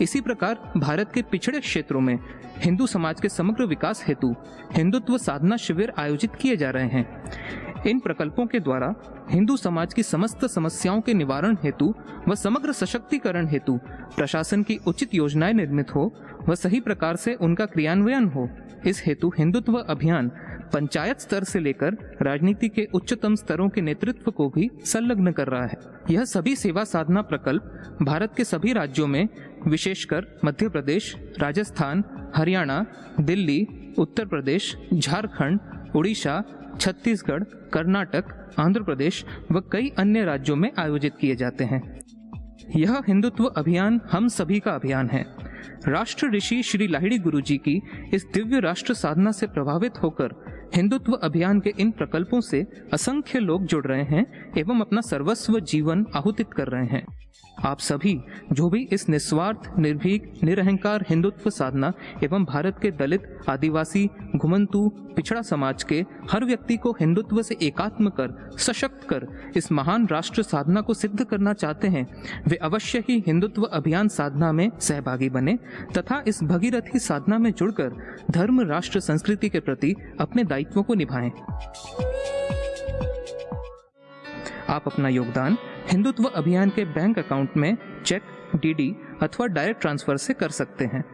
इसी प्रकार भारत के पिछड़े क्षेत्रों में हिंदू समाज के समग्र विकास हेतु हिंदुत्व साधना शिविर आयोजित किए जा रहे हैं। इन प्रकल्पों के द्वारा हिंदू समाज की समस्त समस्याओं के निवारण हेतु व समग्र सशक्तिकरण हेतु प्रशासन की उचित योजनाएं निर्मित हो व सही प्रकार से उनका क्रियान्वयन हो। इस हेतु हिंदुत्व अभियान पंचायत स्तर से लेकर राजनीति के उच्चतम स्तरों के नेतृत्व को भी संलग्न कर रहा है। यह सभी सेवा साधना प्रकल्प भारत के सभी राज्यों में, विशेषकर मध्य प्रदेश, राजस्थान, हरियाणा, दिल्ली, उत्तर प्रदेश, झारखंड, उड़ीसा, छत्तीसगढ़, कर्नाटक, आंध्र प्रदेश व कई अन्य राज्यों में आयोजित किए जाते हैं। यह हिंदुत्व अभियान हम सभी का अभियान है। राष्ट्र ऋषि श्री लाहिड़ी गुरुजी की इस दिव्य राष्ट्र साधना से प्रभावित होकर हिंदुत्व अभियान के इन प्रकल्पों से असंख्य लोग जुड़ रहे हैं एवं अपना सर्वस्व जीवन आहुतित कर रहे हैं। आप सभी जो भी इस निस्वार्थ, निर्भीक, निरहंकार हिंदुत्व साधना एवं भारत के दलित, आदिवासी, घुमंतु, पिछड़ा समाज के हर व्यक्ति को हिंदुत्व से एकात्म कर, सशक्त कर इस महान राष्ट्र साधना को सिद्ध करना चाहते हैं, वे अवश्य ही हिंदुत्व अभियान साधना में सहभागी बने तथा इस भगीरथी साधना में जुड़कर धर्म, राष्ट्र, संस्कृति के प्रति अपने दायित्वों को निभाएं। आप अपना योगदान हिंदुत्व अभियान के बैंक अकाउंट में चेक, डीडी अथवा डायरेक्ट ट्रांसफर से कर सकते हैं।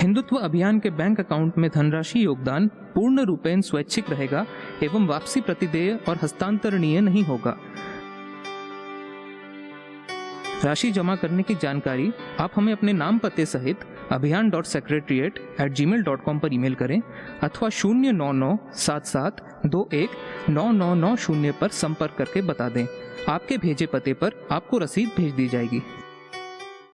हिंदुत्व अभियान के बैंक अकाउंट में धनराशि योगदान पूर्ण रूपेण स्वैच्छिक रहेगा एवं वापसी प्रतिदेय और हस्तांतरणीय नहीं होगा। राशि जमा करने की जानकारी आप हमें अपने नाम, पते सहित abhiyan.secretariat@gmail.com पर ईमेल करें अथवा 09977219990 पर संपर्क करके बता दें। आपके भेजे पते पर आपको रसीद भेज दी जाएगी।